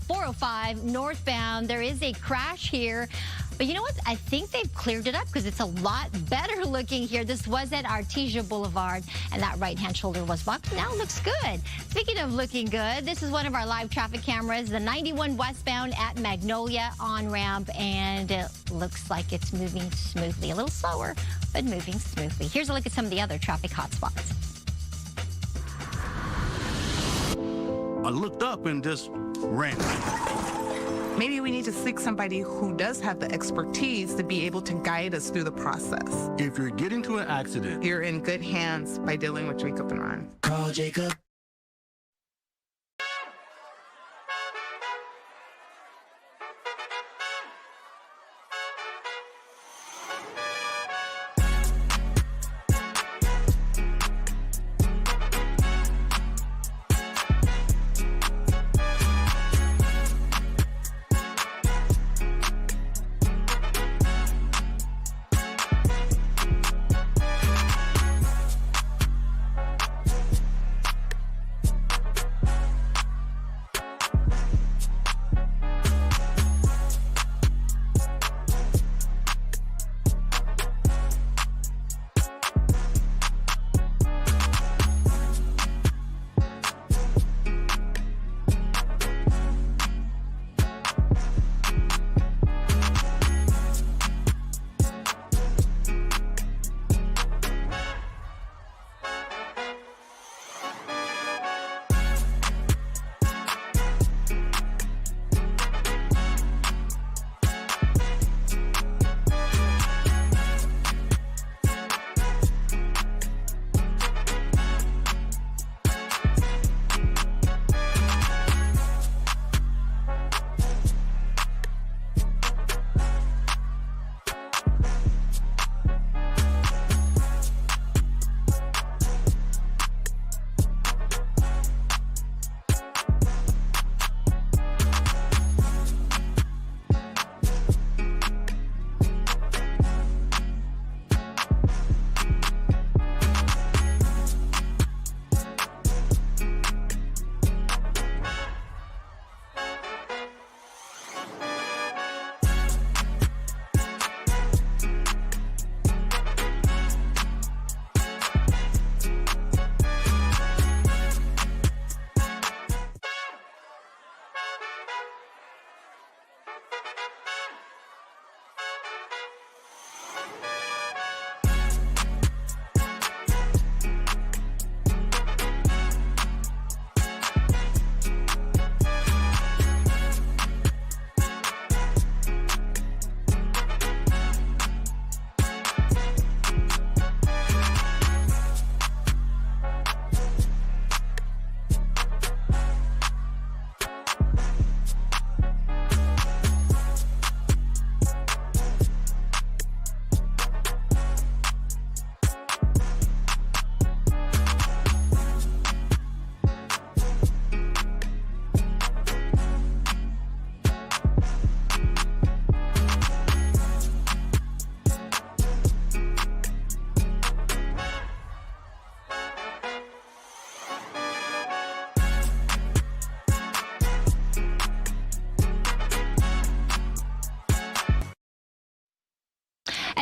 405 northbound, there is a crash here. But you know what? I think they've cleared it up because it's a lot better looking here. This was at Artesia Boulevard, and that right-hand shoulder was blocked. Now it looks good. Speaking of looking good, this is one of our live traffic cameras, the 91 westbound at Magnolia on-ramp, and it looks like it's moving smoothly. A little slower, but moving smoothly. Here's a look at some of the other traffic hotspots. I looked up and just ran. Maybe we need to seek somebody who does have the expertise to be able to guide us through the process. If you're getting to an accident, you're in good hands by dealing with Jacob and Ron. Call Jacob.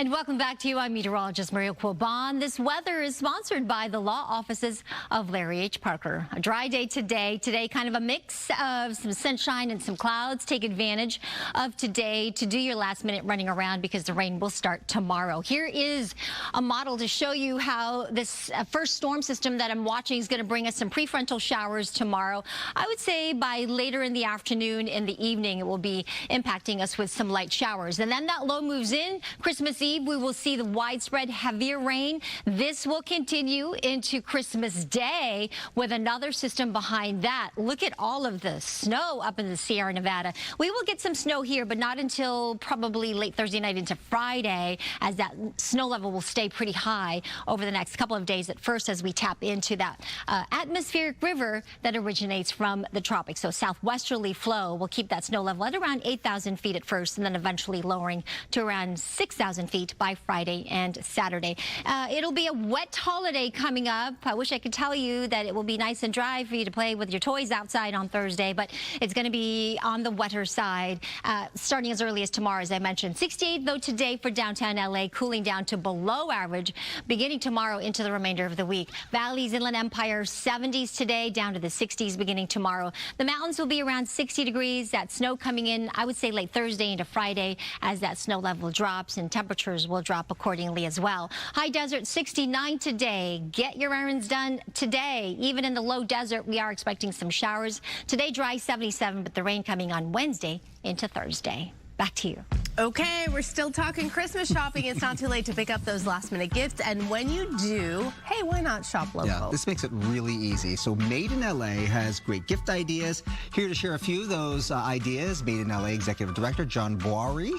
And welcome back to you. I'm meteorologist Maria Quilbon. This weather is sponsored by the law offices of Larry H. Parker. A dry day today. Today, kind of a mix of some sunshine and some clouds. Take advantage of today to do your last minute running around because the rain will start tomorrow. Here is a model to show you how this first storm system that I'm watching is going to bring us some prefrontal showers tomorrow. I would say by later in the afternoon, in the evening, it will be impacting us with some light showers. And then that low moves in. Christmas Eve, we will see the widespread heavier rain. This will continue into Christmas Day with another system behind that. Look at all of the snow up in the Sierra Nevada. We will get some snow here, but not until probably late Thursday night into Friday, as that snow level will stay pretty high over the next couple of days at first as we tap into that atmospheric river that originates from the tropics. So southwesterly flow will keep that snow level at around 8,000 feet at first and then eventually lowering to around 6,000 feet by Friday and Saturday. It'll be a wet holiday coming up. I wish I could tell you that it will be nice and dry for you to play with your toys outside on Thursday, but it's going to be on the wetter side starting as early as tomorrow, as I mentioned. 68 though today for downtown LA, cooling down to below average beginning tomorrow into the remainder of the week. Valleys, Inland Empire, 70s today, down to the 60s beginning tomorrow. The mountains will be around 60 degrees. That snow coming in, I would say, late Thursday into Friday as that snow level drops and temperatures will drop accordingly as well. High desert 69 today. Get your errands done today. Even in the low desert, we are expecting some showers. Today dry 77, but the rain coming on Wednesday into Thursday. Back to you. Okay, we're still talking Christmas shopping. It's not too late to pick up those last-minute gifts. And when you do, hey, why not shop local? Yeah, this makes it really easy. So Made in LA has great gift ideas. Here to share a few of those ideas, Made in LA Executive Director John Boari.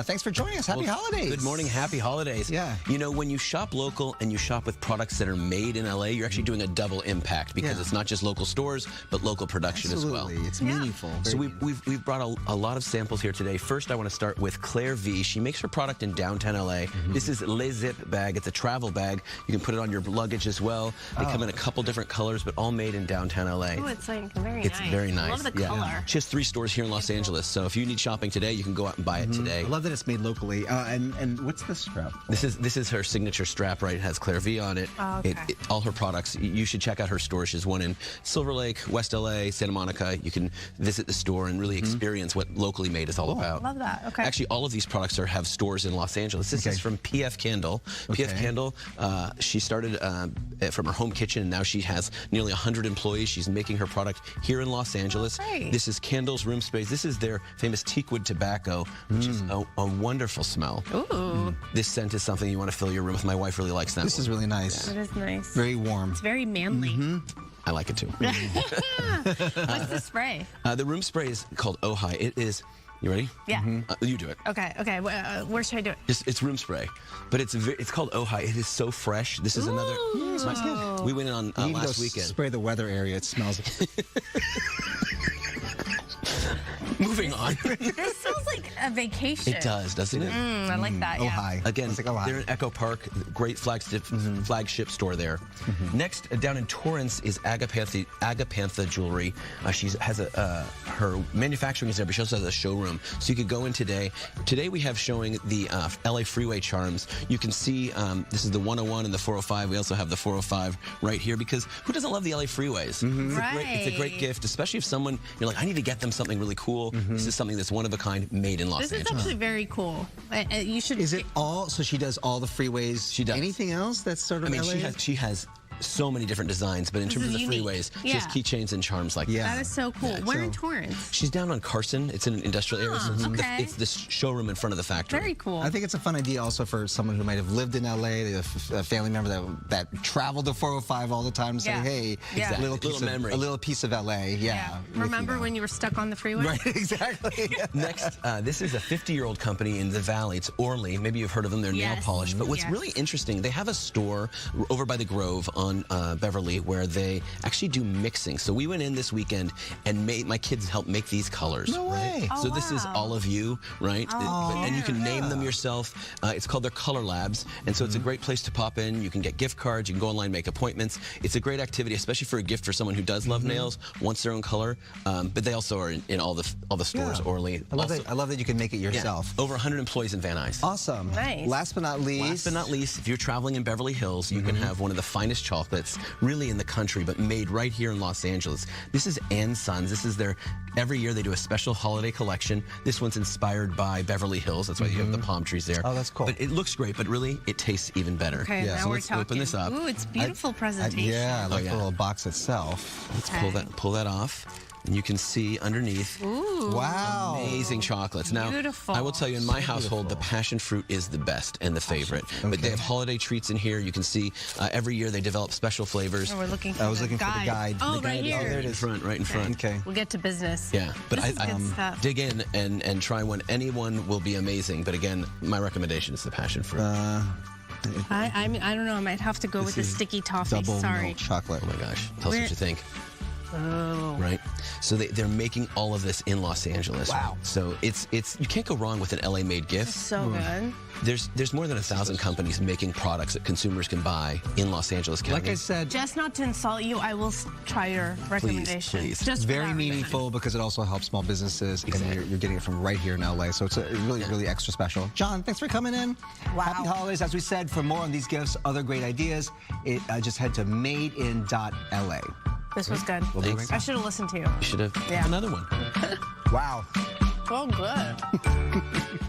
Thanks for joining us. Happy holidays. Good morning. Happy holidays. Yeah. You know, when you shop local and you shop with products that are made in LA, you're actually doing a double impact because it's not just local stores, but local production as well. It's meaningful. So we've brought a lot of samples here today. First, I want to start with Claire V. She makes her product in downtown LA. This is Les Zip bag. It's a travel bag. You can put it on your luggage as well. They come in a couple different colors, but all made in downtown LA. Oh, it's like very nice. It's very nice. I love the color. She has 3 stores here in Los Angeles. So if you need shopping today, you can go out and buy it today. I love that it's made locally. And what's this strap? This is her signature strap, right? It has Claire V on it. Oh, okay. All her products. You should check out her store. She has one in Silver Lake, West LA, Santa Monica. You can visit the store and really experience what locally made is all about. Love that. Okay. Actually, all of these products have stores in Los Angeles. This is from P.F. Candle. P.F. Candle, she started from her home kitchen, and now she has nearly 100 employees. She's making her product here in Los Angeles. Great. This is Candle's Room Sprays. This is their famous teakwood tobacco, which is a wonderful smell. Ooh. This scent is something you want to fill your room with. My wife really likes that. This is really nice. It is nice. Very warm. It's very manly. I like it too. What's the spray? The room spray is called Ojai. It is. You ready? Yeah. You do it. Okay. Where should I do it? It's room spray, but it's called Ojai. It is so fresh. This is another. Smells good. We went in on You need to last go weekend. Spray the weather area. It smells. Moving on. This smells like a vacation. It does, doesn't it? I like that. Yeah. Ojai. Again, It's like Ojai. they're in Echo Park, great flagship store there. Next, down in Torrance is Agapantha Jewelry. She has her manufacturing is there, but she also has a showroom. So you could go in today. Today we have showing the LA Freeway charms. You can see this is the 101 and the 405. We also have the 405 right here because who doesn't love the LA freeways? It's a great gift, especially if someone, you're like, I need to get them something really cool. This is something that's one of a kind, made in Los Angeles. This is actually very cool. You should. Is it all? So she does all the freeways. She does. Anything else that's sort of? I mean, LA? she has so many different designs, but in terms of the unique. freeways, she Yeah. has keychains and charms like that. That is so cool. Where in Torrance? She's down on Carson. It's in an industrial area. So okay. it's the showroom in front of the factory. Very cool. I think it's a fun idea also for someone who might have lived in LA, a family member that traveled to 405 all the time, to say, hey, Yeah. a little piece of LA. Yeah. Remember when you were stuck on the freeway? Right, exactly. Next, this is a 50-year-old company in the Valley. It's Orly. Maybe you've heard of them. They're nail polish. But what's really interesting, they have a store over by the Grove on Beverly where they actually do mixing. So we went in this weekend and my kids helped make these colors. No way. Right? So this is all of you, right? And you can name them yourself. It's called their Color Labs. And so it's a great place to pop in. You can get gift cards. You can go online, make appointments. It's a great activity, especially for a gift for someone who does love nails, wants their own color. But they also are in all the stores. Orly. I love that you can make it yourself. Yeah. Over 100 employees in Van Nuys. Awesome. Nice. Last but not least, if you're traveling in Beverly Hills, you can have one of the finest chocolates really in the country, but made right here in Los Angeles. This is Ann Sons. This is every year they do a special holiday collection. This one's inspired by Beverly Hills. That's why you have the palm trees there. Oh, that's cool. But it looks great, but really it tastes even better. Okay, now so we're let's talking. open this up. Ooh, it's beautiful presentation. I like the little box itself. Let's pull that off. And you can see underneath. Ooh. Wow. Amazing chocolates. Now, Beautiful. I will tell you, in my household, the passion fruit is the best and the favorite. But they have holiday treats in here. You can see every year they develop special flavors. Oh, we're looking for I was looking for the guide. Oh, right here. Oh, there it is. Right in front. Okay. We'll get to business. Yeah, but This is good stuff. dig in and try one. Anyone will be amazing. But again, my recommendation is the passion fruit. I mean, I don't know. I might have to go with the sticky toffee. Double Sorry. milk chocolate. Oh my gosh. Tell us what you think. Oh. Right? So they're making all of this in Los Angeles. Wow. So it's you can't go wrong with an LA-made gift. So good. There's more than 1,000 companies making products that consumers can buy in Los Angeles County. Like I said, Just not to insult you, I will try your recommendation. please. Just for very that reason. meaningful because it also helps small businesses, and you're getting it from right here in LA. So it's really extra special. John, thanks for coming in. Wow. Happy holidays. As we said, for more on these gifts, other great ideas, just head to madein.la. This was good. We'll be right back. I should have listened to you. You should have another one. Wow. Oh, good.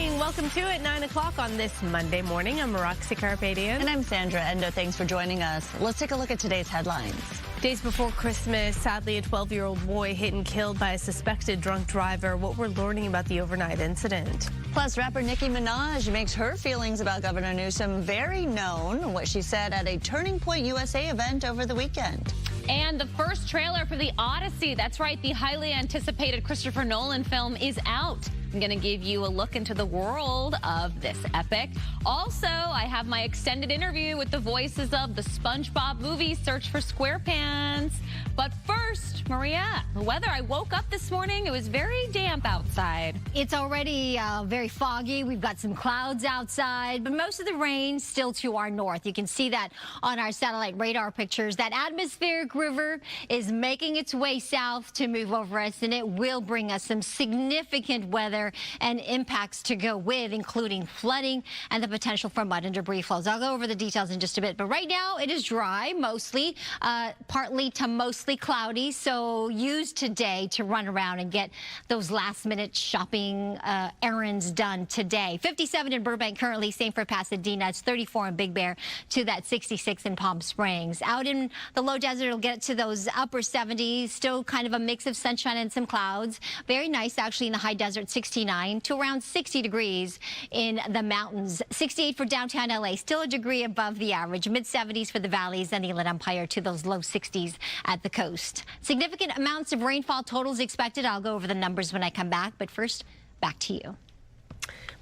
morning. Welcome to it, 9 o'clock on this Monday morning. I'm Roxy Carpadian. And I'm Sandra Endo. Thanks for joining us. Let's take a look at today's headlines. Days before Christmas, sadly, a 12-year-old boy hit and killed by a suspected drunk driver. What we're learning about the overnight incident. Plus, rapper Nicki Minaj makes her feelings about Governor Newsom very known, what she said at a Turning Point USA event over the weekend. And the first trailer for The Odyssey, that's right, the highly anticipated Christopher Nolan film is out. I'm going to give you a look into the world of this epic. Also, I have my extended interview with the voices of the SpongeBob movie, Search for SquarePants. But first, Maria, the weather. I woke up this morning. It was very damp outside. It's already very foggy. We've got some clouds outside, but most of the rain still to our north. You can see that on our satellite radar pictures. That atmospheric river is making its way south to move over us, and it will bring us some significant weather and impacts to go with, including flooding and the potential for mud and debris flows. I'll go over the details in just a bit, but right now it is dry, mostly, partly to mostly cloudy, so use today to run around and get those last-minute shopping errands done today. 57 in Burbank currently, same for Pasadena. It's 34 in Big Bear to that 66 in Palm Springs. Out in the low desert, it'll get to those upper 70s, still kind of a mix of sunshine and some clouds. Very nice, actually, in the high desert, 69 to around 60 degrees in the mountains. 68 for downtown LA, still a degree above the average. Mid-70s for the valleys and the Inland Empire to those low 60s at the coast. Significant amounts of rainfall totals expected. I'll go over the numbers when I come back, but first, back to you.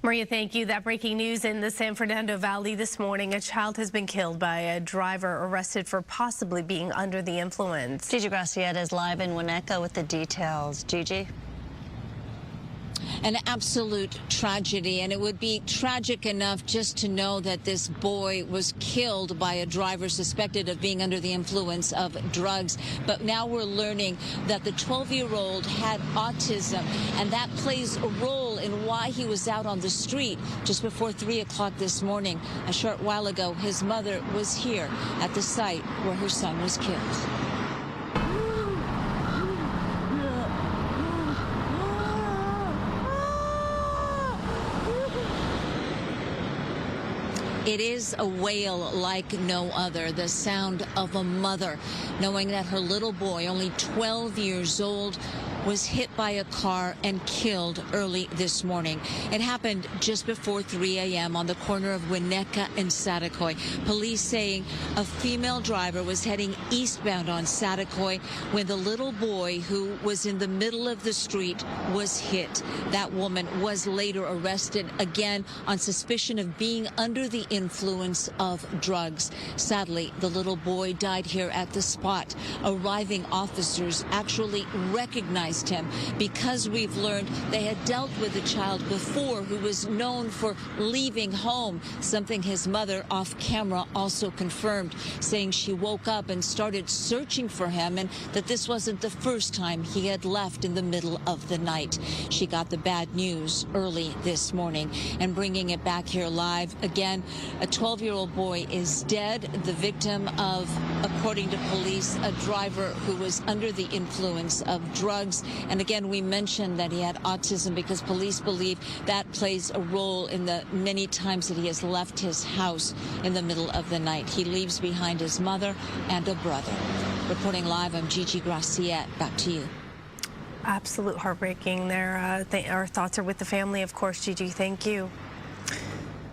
Maria, thank you. That breaking news in the San Fernando Valley this morning. A child has been killed by a driver arrested for possibly being under the influence. Gigi Graciette is live in Winnetka with the details. Gigi? An absolute tragedy, and it would be tragic enough just to know that this boy was killed by a driver suspected of being under the influence of drugs. But now we're learning that the 12-year-old had autism, and that plays a role in why he was out on the street just before 3 o'clock this morning. A short while ago, his mother was here at the site where her son was killed. It is a wail like no other, the sound of a mother knowing that her little boy, only 12 years old, was hit by a car and killed early this morning. It happened just before 3 a.m. on the corner of Winnetka and Saticoy. Police saying a female driver was heading eastbound on Saticoy when the little boy, who was in the middle of the street, was hit. That woman was later arrested again on suspicion of being under the influence of drugs. Sadly, the little boy died here at the spot. Arriving officers actually recognized him because we've learned they had dealt with a child before who was known for leaving home, something his mother off camera also confirmed, saying she woke up and started searching for him and that this wasn't the first time he had left in the middle of the night. She got the bad news early this morning, and bringing it back here live again, a 12-year-old boy is dead, the victim of, according to police, a driver who was under the influence of drugs. And again, we mentioned that he had autism because police believe that plays a role in the many times that he has left his house in the middle of the night. He leaves behind his mother and a brother. Reporting live, I'm Gigi Graciette. Back to you. Absolute heartbreaking there. Our thoughts are with the family, of course, Gigi. Thank you.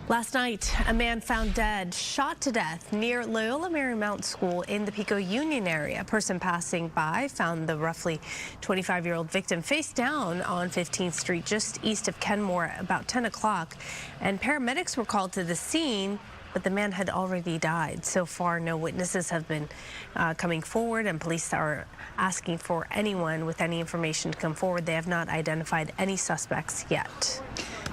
Last night, a man found dead, shot to death near Loyola Marymount School in the Pico Union area. A person passing by found the roughly 25-year-old victim face down on 15th Street, just east of Kenmore, about 10 o'clock. And paramedics were called to the scene, but the man had already died. So far, no witnesses have been coming forward, and police are asking for anyone with any information to come forward. They have not identified any suspects yet.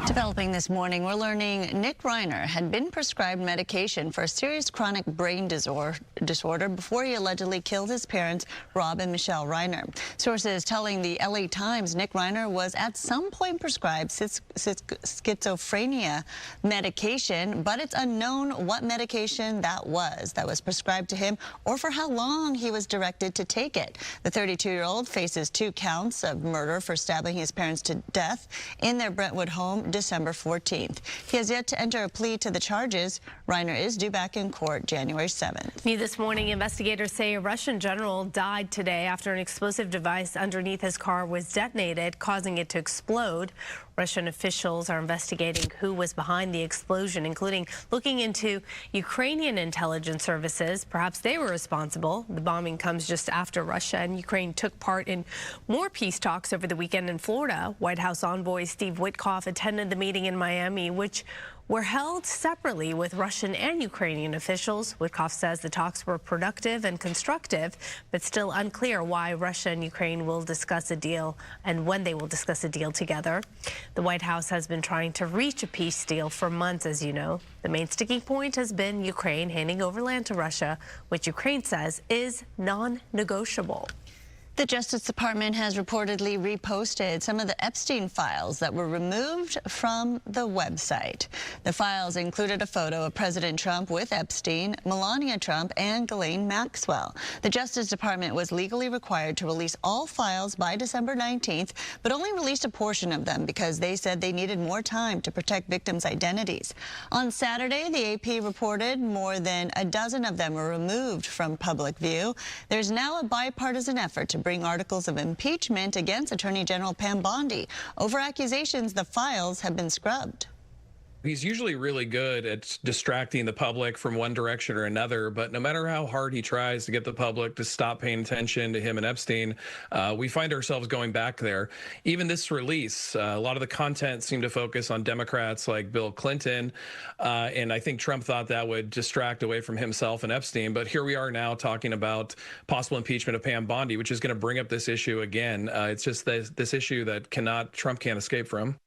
Developing this morning, we're learning Nick Reiner had been prescribed medication for a serious chronic brain disorder before he allegedly killed his parents, Rob and Michelle Reiner. Sources telling the LA Times Nick Reiner was at some point prescribed schizophrenia medication, but it's unknown what medication that was prescribed to him or for how long he was directed to take it. The 32-year-old faces 2 counts of murder for stabbing his parents to death in their Brentwood home December 14th. He has yet to enter a plea to the charges. Reiner is due back in court January 7th. New this morning, investigators say a Russian general died today after an explosive device underneath his car was detonated, causing it to explode. Russian officials are investigating who was behind the explosion, including looking into Ukrainian intelligence services. Perhaps they were responsible. The bombing comes just after Russia and Ukraine took part in more peace talks over the weekend in Florida. White House envoy Steve Witkoff attended the meeting in Miami, which were held separately with Russian and Ukrainian officials. Witkoff says the talks were productive and constructive, but still unclear why Russia and Ukraine will discuss a deal and when they will discuss a deal together. The White House has been trying to reach a peace deal for months, as you know. The main sticking point has been Ukraine handing over land to Russia, which Ukraine says is non-negotiable. The Justice Department has reportedly reposted some of the Epstein files that were removed from the website. The files included a photo of President Trump with Epstein, Melania Trump, and Ghislaine Maxwell. The Justice Department was legally required to release all files by December 19th, but only released a portion of them because they said they needed more time to protect victims' identities. On Saturday, the AP reported more than a dozen of them were removed from public view. There's now a bipartisan effort to bring articles of impeachment against Attorney General Pam Bondi over accusations the files have been scrubbed. He's usually really good at distracting the public from one direction or another, but no matter how hard he tries to get the public to stop paying attention to him and Epstein, we find ourselves going back there. Even this release, a lot of the content seemed to focus on Democrats like Bill Clinton, and I think Trump thought that would distract away from himself and Epstein, but here we are now talking about possible impeachment of Pam Bondi, which is going to bring up this issue again. It's just this issue that Trump can't escape from.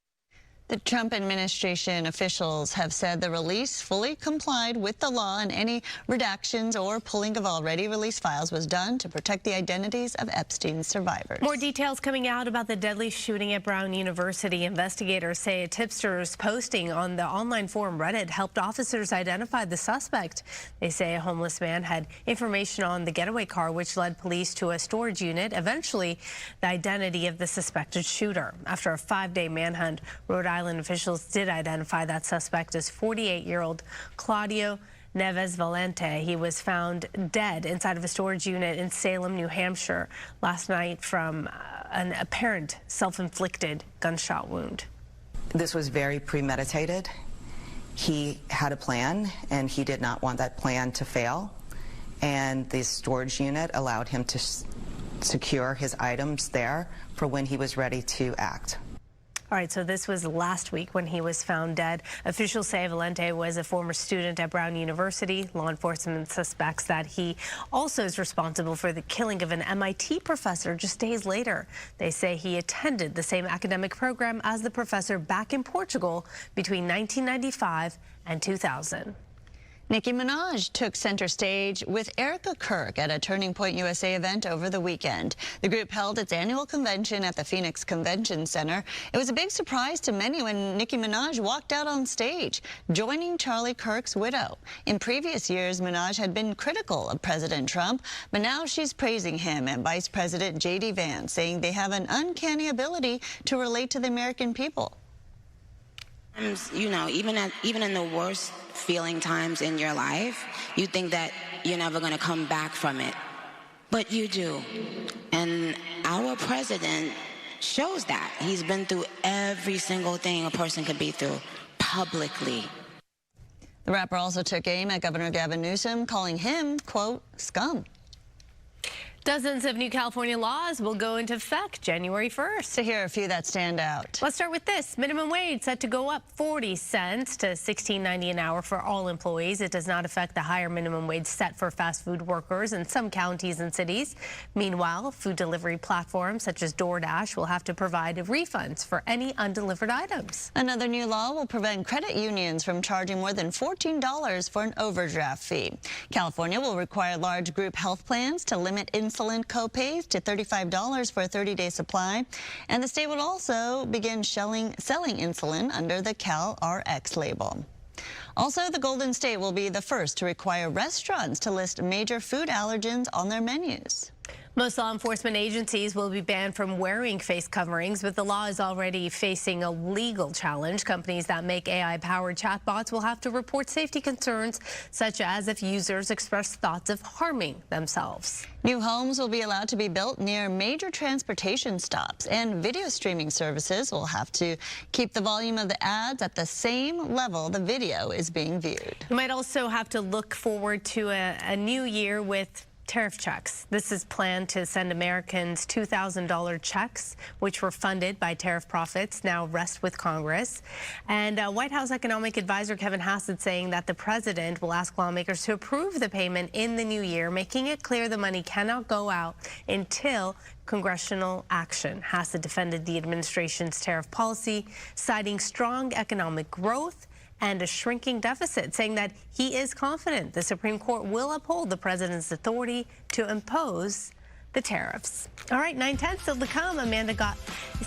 The Trump administration officials have said the release fully complied with the law, and any redactions or pulling of already released files was done to protect the identities of Epstein's survivors. More details coming out about the deadly shooting at Brown University. Investigators say a tipster's posting on the online forum Reddit helped officers identify the suspect. They say a homeless man had information on the getaway car, which led police to a storage unit. Eventually, the identity of the suspected shooter. After a 5-day manhunt, Rhode Island officials did identify that suspect as 48-year-old Claudio Neves Valente. He was found dead inside of a storage unit in Salem, New Hampshire last night from an apparent self-inflicted gunshot wound. This was very premeditated. He had a plan, and he did not want that plan to fail. And the storage unit allowed him to secure his items there for when he was ready to act. All right, so this was last week when he was found dead. Officials say Valente was a former student at Brown University. Law enforcement suspects that he also is responsible for the killing of an MIT professor just days later. They say he attended the same academic program as the professor back in Portugal between 1995 and 2000. Nicki Minaj took center stage with Erica Kirk at a Turning Point USA event over the weekend. The group held its annual convention at the Phoenix Convention Center. It was a big surprise to many when Nicki Minaj walked out on stage, joining Charlie Kirk's widow. In previous years, Minaj had been critical of President Trump, but now she's praising him and Vice President J.D. Vance, saying they have an uncanny ability to relate to the American people. You know, even in the worst feeling times in your life, you think that you're never going to come back from it. But you do. And our president shows that. He's been through every single thing a person could be through publicly. The rapper also took aim at Governor Gavin Newsom, calling him, quote, scum. Dozens of new California laws will go into effect January 1st. So here are a few that stand out. Let's start with this. Minimum wage set to go up 40 cents to $16.90 an hour for all employees. It does not affect the higher minimum wage set for fast food workers in some counties and cities. Meanwhile, food delivery platforms such as DoorDash will have to provide refunds for any undelivered items. Another new law will prevent credit unions from charging more than $14 for an overdraft fee. California will require large group health plans to limit insulin copays to $35 for a 30-day supply, and the state will also begin selling insulin under the CalRx label. Also, the Golden State will be the first to require restaurants to list major food allergens on their menus. Most law enforcement agencies will be banned from wearing face coverings, but the law is already facing a legal challenge. Companies that make AI-powered chatbots will have to report safety concerns, such as if users express thoughts of harming themselves. New homes will be allowed to be built near major transportation stops, and video streaming services will have to keep the volume of the ads at the same level the video is being viewed. You might also have to look forward to a new year with tariff checks. This is planned to send Americans $2,000 checks, which were funded by tariff profits, now rest with Congress. And White House economic advisor Kevin Hassett saying that the president will ask lawmakers to approve the payment in the new year, making it clear the money cannot go out until congressional action. Hassett defended the administration's tariff policy, citing strong economic growth and a shrinking deficit, saying that he is confident the Supreme Court will uphold the president's authority to impose the tariffs. All right, 9:10 still to come. Amanda got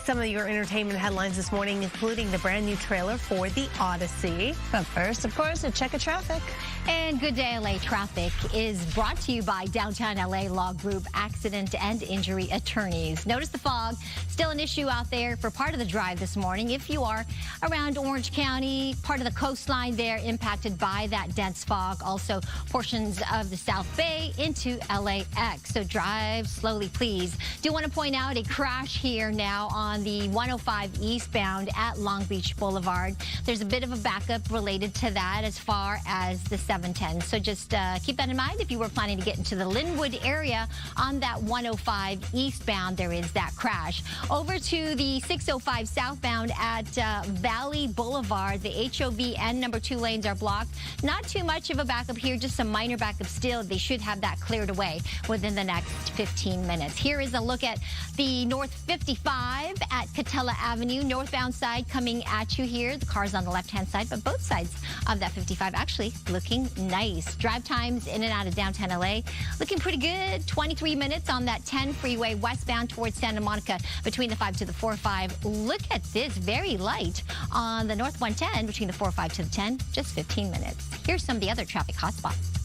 some of your entertainment headlines this morning, including the brand new trailer for The Odyssey. But first, of course, a check of traffic. And Good Day LA Traffic is brought to you by Downtown LA Law Group Accident and Injury Attorneys. Notice the fog, still an issue out there for part of the drive this morning. If you are around Orange County, part of the coastline there impacted by that dense fog. Also portions of the South Bay into LAX. So drive slowly, please. Do want to point out a crash here now on the 105 eastbound at Long Beach Boulevard. There's a bit of a backup related to that as far as the 710. So just keep that in mind if you were planning to get into the Linwood area on that 105 eastbound. There is that crash. Over to the 605 southbound at Valley Boulevard. The HOV and number 2 lanes are blocked. Not too much of a backup here, just some minor backup still. They should have that cleared away within the next 15 minutes. Here is a look at the North 55 at Catella Avenue, northbound side coming at you here. The car's on the left-hand side, but both sides of that 55 actually looking nice. Drive times in and out of downtown LA looking pretty good. 23 minutes on that 10 freeway westbound towards Santa Monica between the 5 to the 405. Look at this, very light on the North 110 between the 405 to the 10, just 15 minutes. Here's some of the other traffic hotspots.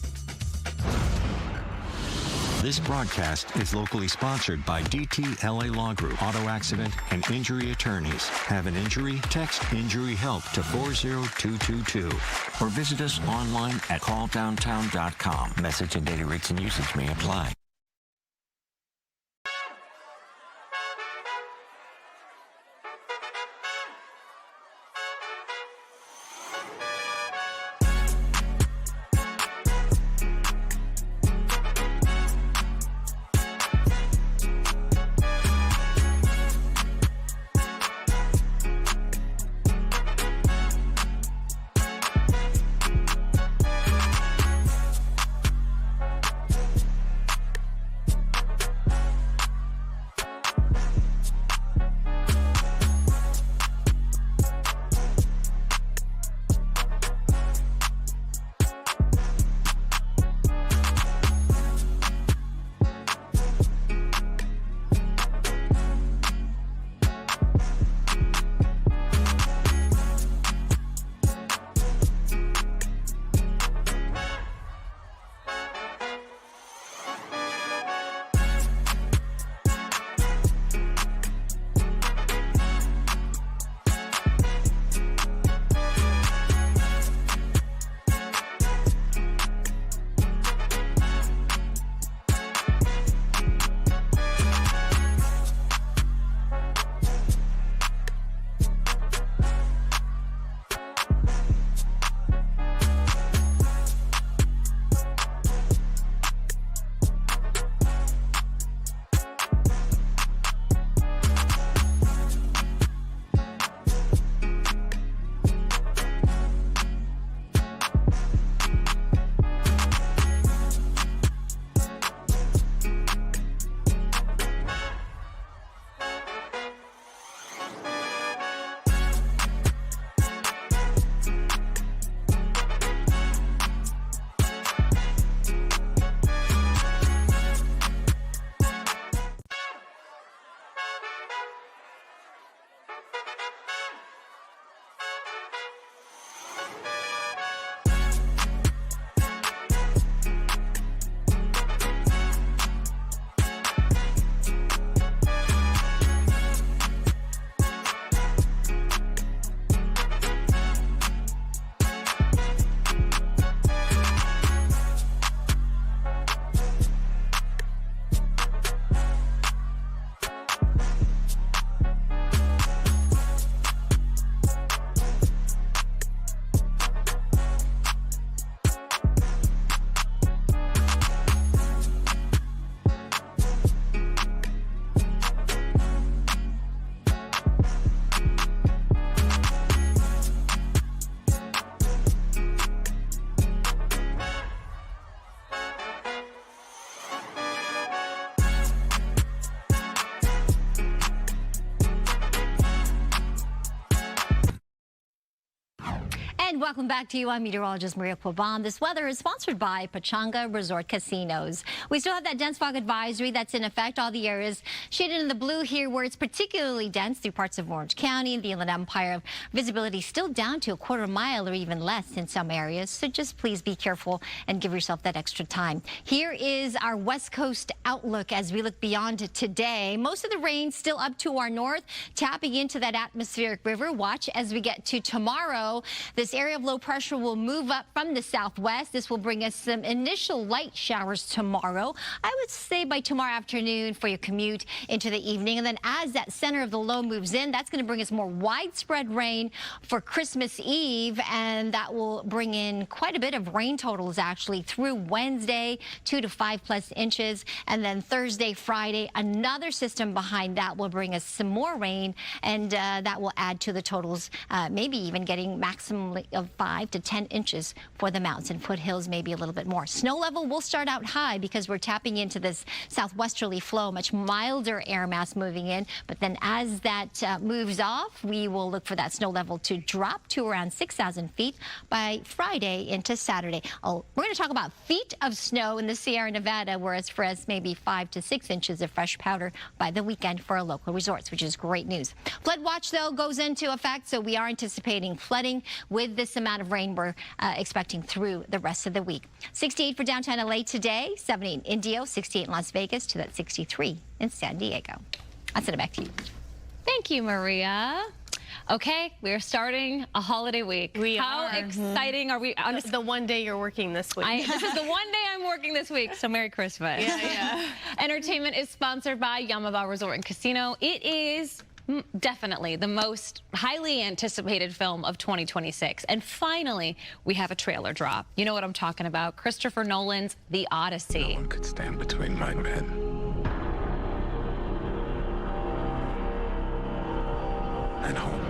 This broadcast is locally sponsored by DT LA Law Group, Auto Accident and Injury Attorneys. Have an injury? Text Injury Help to 40222 or visit us online at calldowntown.com. Message and data rates and usage may apply. And welcome back to you. I'm meteorologist Maria Quaban. This weather is sponsored by Pechanga Resort Casinos. We still have that dense fog advisory that's in effect. All the areas shaded in the blue here where it's particularly dense through parts of Orange County, the Inland Empire. Visibility still down to a quarter mile or even less in some areas. So just please be careful and give yourself that extra time. Here is our West Coast outlook as we look beyond today. Most of the rain still up to our north, tapping into that atmospheric river. Watch as we get to tomorrow. This area of low pressure will move up from the southwest. This will bring us some initial light showers tomorrow. I would say by tomorrow afternoon for your commute into the evening. And then as that center of the low moves in, that's going to bring us more widespread rain for Christmas Eve. And that will bring in quite a bit of rain totals actually through Wednesday, 2 to 5+ inches. And then Thursday, Friday, another system behind that will bring us some more rain. And that will add to the totals, maybe even getting maximum of 5 to 10 inches for the mountains and foothills, maybe a little bit more. Snow level will start out high because we're tapping into this southwesterly flow, much milder air mass moving in. But then as that moves off, we will look for that snow level to drop to around 6,000 feet by Friday into Saturday. Oh, we're going to talk about feet of snow in the Sierra Nevada, whereas for us, maybe 5 to 6 inches of fresh powder by the weekend for our local resorts, which is great news. Flood watch, though, goes into effect, so we are anticipating flooding with this amount of rain we're expecting through the rest of the week. 68 for downtown LA today, 70 in Indio, 68 in Las Vegas, to that 63 in San Diego. I'll send it back to you. Thank you, Maria. Okay, we're starting a holiday week. How exciting are we? The one day you're working this week. This is the one day I'm working this week, so Merry Christmas. Yeah. Entertainment is sponsored by Yamava Resort and Casino. It is definitely the most highly anticipated film of 2026. And finally, we have a trailer drop. You know what I'm talking about. Christopher Nolan's The Odyssey. No one could stand between my men and home.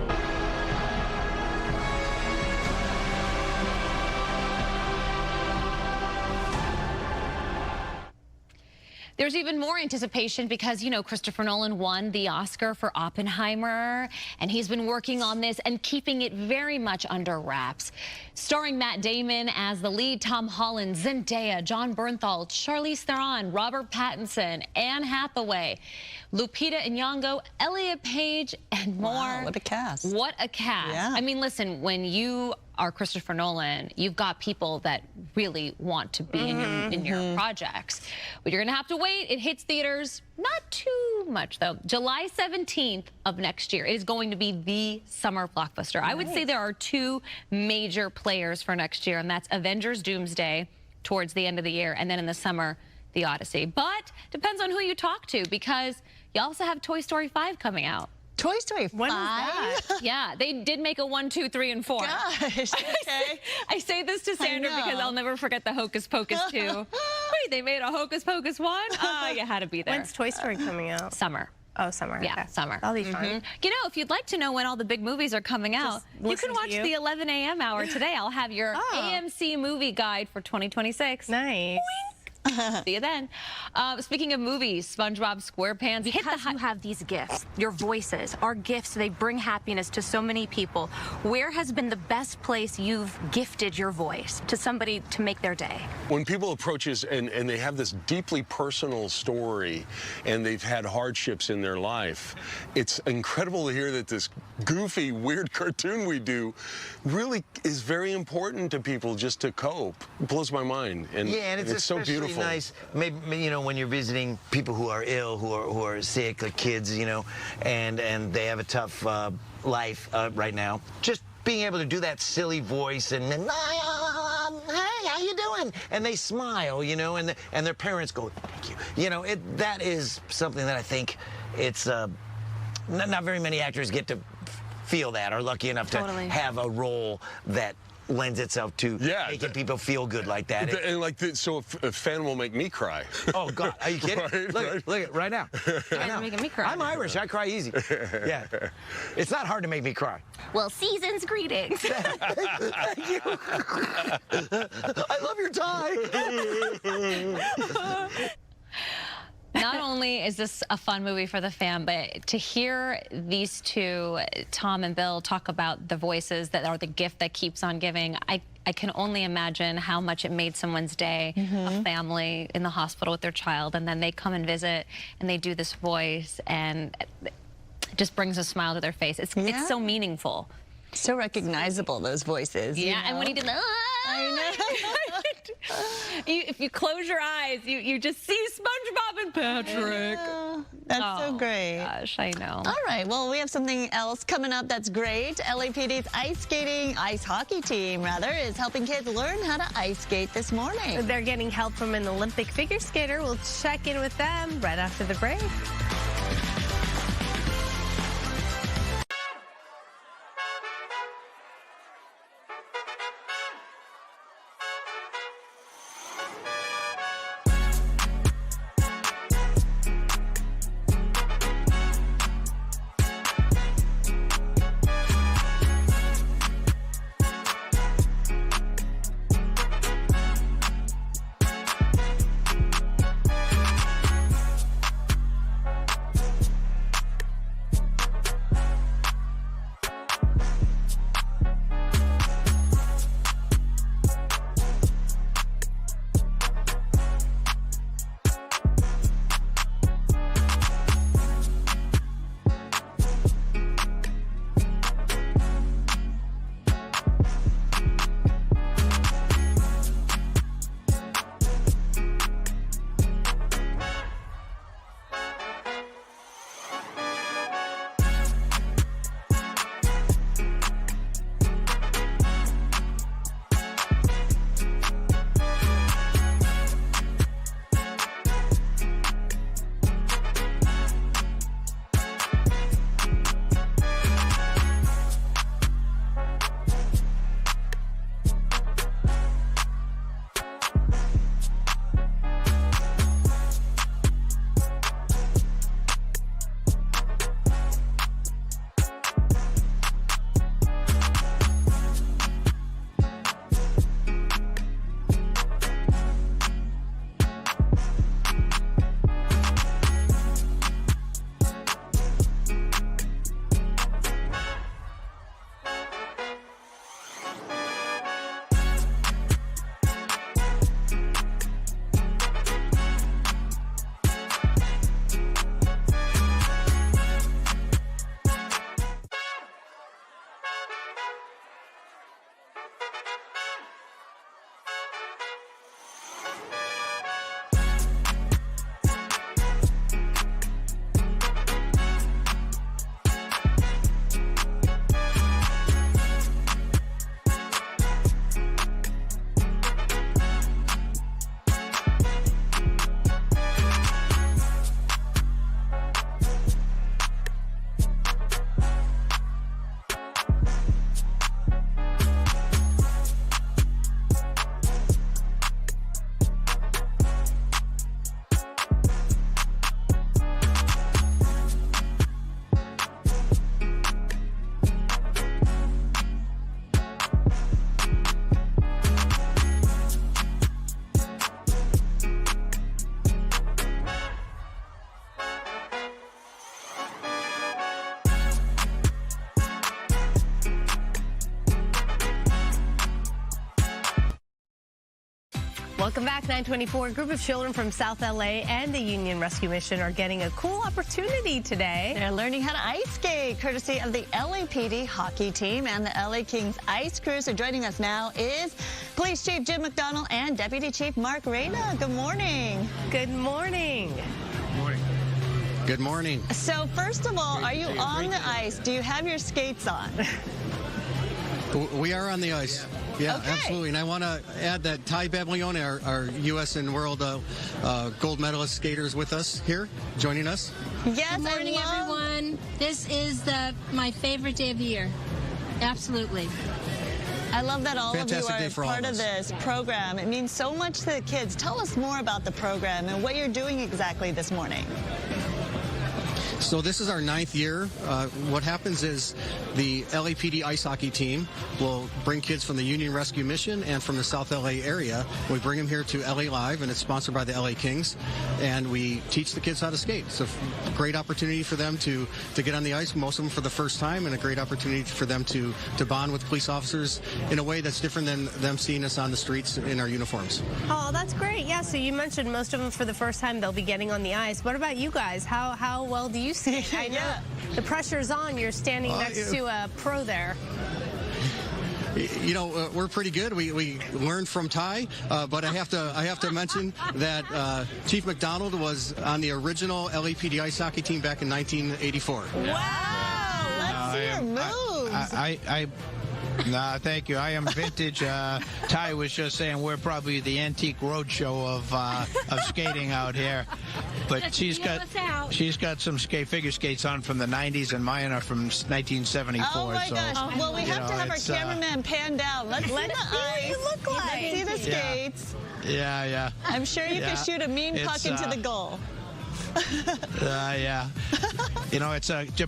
There's even more anticipation because, you know, Christopher Nolan won the Oscar for Oppenheimer, and he's been working on this and keeping it very much under wraps. Starring Matt Damon as the lead, Tom Holland, Zendaya, Jon Bernthal, Charlize Theron, Robert Pattinson, Anne Hathaway, Lupita Nyong'o, Elliot Page, and more. Wow, what a cast. What a cast. Yeah. I mean, listen, when you are Christopher Nolan, you've got people that really want to be in your projects. But you're going to have to wait. It hits theaters not too much, though. July 17th of next year. It is going to be the summer blockbuster. I would say there are two major players for next year, and that's Avengers Doomsday towards the end of the year, and then in the summer, The Odyssey. But depends on who you talk to, because you also have Toy Story 5 coming out. Toy Story 5? When is that? Yeah, they did make a 1, 2, 3, and 4. Gosh, okay. I say this to Sandra because I'll never forget the Hocus Pocus 2. Wait, they made a Hocus Pocus 1? Oh, you had to be there. When's Toy Story coming out? Summer. Oh, summer. Yeah, okay. summer. That'll be fun. You know, if you'd like to know when all the big movies are coming out, you can watch the 11 a.m. hour today. I'll have your AMC movie guide for 2026. Nice. See you then. Speaking of movies, SpongeBob SquarePants. Because you have these gifts, your voices are gifts. They bring happiness to so many people. Where has been the best place you've gifted your voice to somebody to make their day? When people approach us and they have this deeply personal story and they've had hardships in their life, it's incredible to hear that this goofy, weird cartoon we do really is very important to people just to cope. It blows my mind. And yeah, and it's so beautiful. Nice, maybe, you know, when you're visiting people who are ill, who are sick, like kids, you know, and they have a tough life right now. Just being able to do that silly voice and then, hey, how you doing? And they smile, you know, and their parents go, thank you. You know, that is something that I think it's not very many actors get to feel that, are lucky enough to have a role that lends itself to making people feel good like that. And like, so a fan will make me cry. Oh, God. Are you kidding? Look, right now. You're making me cry. I'm Irish. I cry easy. Yeah. It's not hard to make me cry. Well, season's greetings. Thank you. I love your tie. Not only only is this a fun movie for the fan, but to hear these two, Tom and Bill, talk about the voices that are the gift that keeps on giving, I can only imagine how much it made someone's day, a family in the hospital with their child, and then they come and visit and they do this voice, and it just brings a smile to their face. It's so meaningful. So recognizable, those voices. Yeah, you know? and when he did that, I know. if you close your eyes, you just see SpongeBob and Patrick. That's so great. Gosh, I know. All right, well, we have something else coming up that's great. LAPD's ice hockey team, is helping kids learn how to ice skate this morning. They're getting help from an Olympic figure skater. We'll check in with them right after the break. Welcome back. 924. A group of children from South LA and the Union Rescue Mission are getting a cool opportunity today. They're learning how to ice skate, courtesy of the LAPD hockey team and the LA Kings ice crew. So joining us now is Police Chief Jim McDonnell and Deputy Chief Mark Reyna. Good morning. Good morning. Good morning. Good morning. So first of all, are you on the ice? Do you have your skates on? We are on the ice. Yeah, okay. Absolutely. And I want to add that Ty Bablione, our U.S. and world gold medalist skater, is with us here, joining us. Yes, good morning, everyone. This is my favorite day of the year. Absolutely. I love that all Fantastic of you are part of this program. It means so much to the kids. Tell us more about the program and what you're doing exactly this morning. So this is our 9th year. What happens is the LAPD ice hockey team will bring kids from the Union Rescue Mission and from the South LA area. We bring them here to LA Live, and it's sponsored by the LA Kings, and we teach the kids how to skate. It's a great opportunity for them to get on the ice, most of them for the first time, and a great opportunity for them to bond with police officers in a way that's different than them seeing us on the streets in our uniforms. Oh, that's great. Yeah, so you mentioned most of them for the first time they'll be getting on the ice. What about you guys? How well do you skate? I know the pressure's on. You're standing next to a pro there. You know, we're pretty good. We learned from Ty, but I have to mention that Chief McDonald was on the original LAPD ice hockey team back in 1984. Wow, let's see your moves. No, thank you. I am vintage. Ty was just saying we're probably the antique roadshow of skating out here. But she's got some figure skates on from the 90s, and mine are from 1974. Oh my gosh! Well, we have to have our cameraman pan down. Let's see the ice. You look like. Let's see the skates. Yeah. I'm sure you can shoot a mean puck into the goal. Yeah. You know,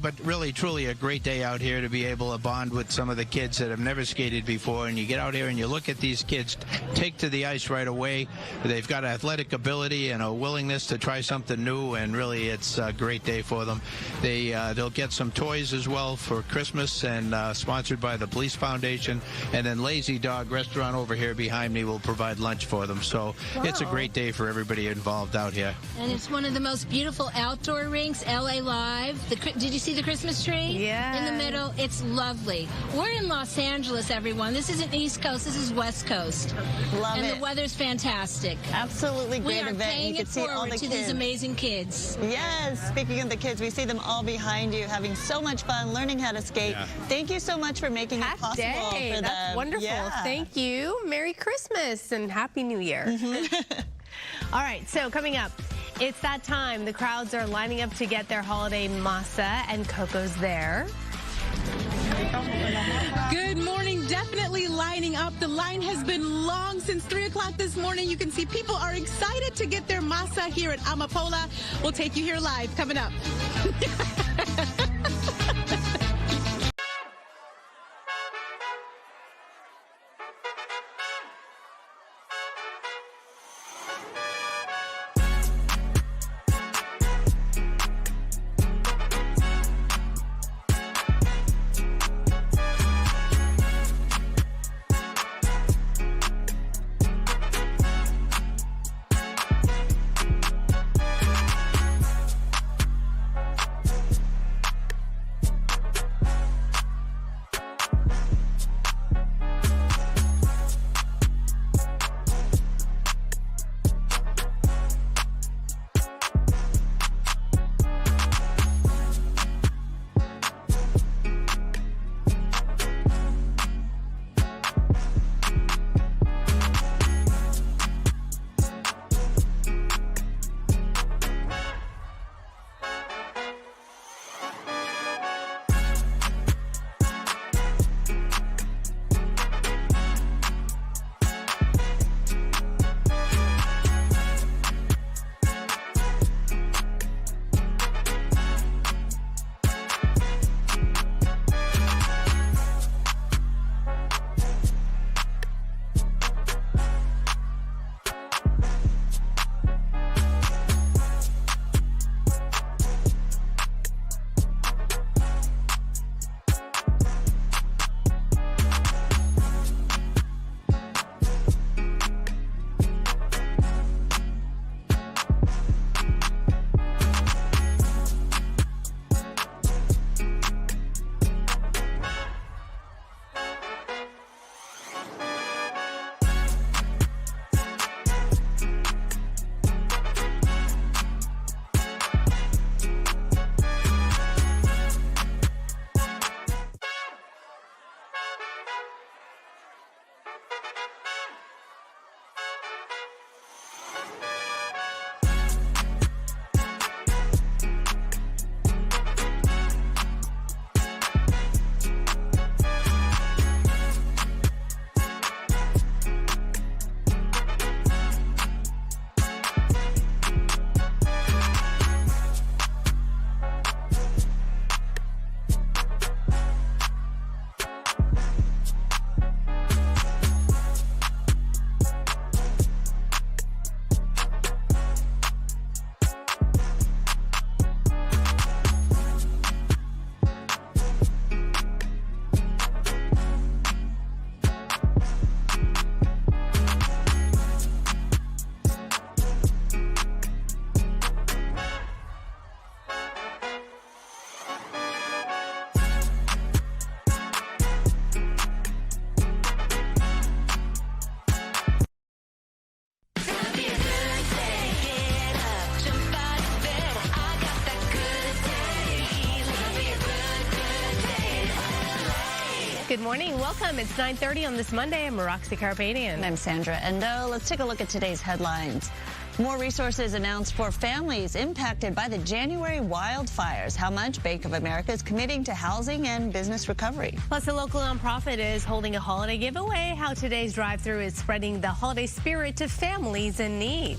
but really, truly a great day out here to be able to bond with some of the kids that have never skated before. And you get out here and you look at these kids take to the ice right away. They've got athletic ability and a willingness to try something new, and really it's a great day for them. They'll get some toys as well for Christmas, and sponsored by the Police Foundation. And then Lazy Dog Restaurant over here behind me will provide lunch for them. So It's a great day for everybody involved out here. And it's one of the most beautiful outdoor rinks, LA Live. Did you see the Christmas tree? Yeah. In the middle. It's lovely. We're in Los Angeles, everyone. This isn't East Coast. This is West Coast. Love it. And the weather's fantastic. Absolutely great event. We are paying you can it see all forward the to kids. these amazing kids. Yes. Speaking of the kids, we see them all behind you having so much fun learning how to skate. Yeah. Thank you so much for making it possible for them. That's wonderful. Yeah. Thank you. Merry Christmas and Happy New Year. All right, so coming up, it's that time. The crowds are lining up to get their holiday masa, and Coco's there. Good morning. Definitely lining up. The line has been long since 3 o'clock this morning. You can see people are excited to get their masa here at Amapola. We'll take you here live coming up. Good morning. Welcome. It's 9:30 on this Monday. I'm Roxy Carpanian. And I'm Sandra Endo. Let's take a look at today's headlines. More resources announced for families impacted by the January wildfires. How much Bank of America is committing to housing and business recovery. Plus, a local nonprofit is holding a holiday giveaway. How today's drive-thru is spreading the holiday spirit to families in need.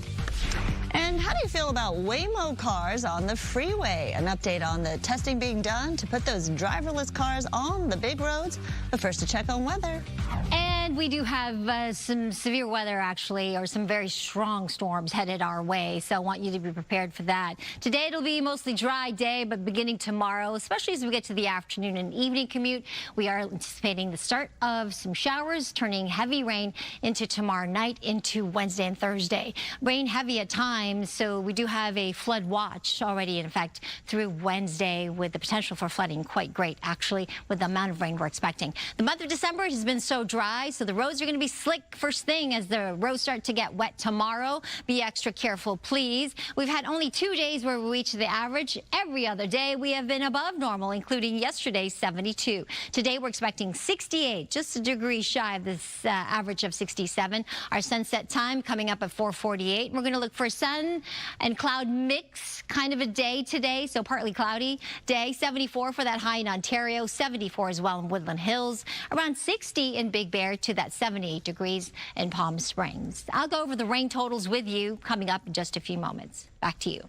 And how do you feel about Waymo cars on the freeway? An update on the testing being done to put those driverless cars on the big roads. But first, a check on weather. And we do have some severe weather, actually, or some very strong storms headed our way. So I want you to be prepared for that. Today, it'll be a mostly dry day, but beginning tomorrow, especially as we get to the afternoon and evening commute, we are anticipating the start of some showers, turning heavy rain into tomorrow night, into Wednesday and Thursday. Rain heavy at times, so we do have a flood watch already in effect through Wednesday, with the potential for flooding quite great, actually, with the amount of rain we're expecting. The month of December has been so dry, so the roads are going to be slick first thing as the roads start to get wet tomorrow. Be extra careful, please. We've had only 2 days where we reached the average. Every other day we have been above normal, including yesterday's 72. Today we're expecting 68, just a degree shy of this average of 67. Our sunset time coming up at 4:48. We're going to look for sun and cloud mix kind of a day today, so partly cloudy day. 74 for that high in Ontario, 74 as well in Woodland Hills, around 60 in Big Bear to that 78 degrees in Palm Springs. I'll go over the rain totals with you coming up in just a few moments. Back to you.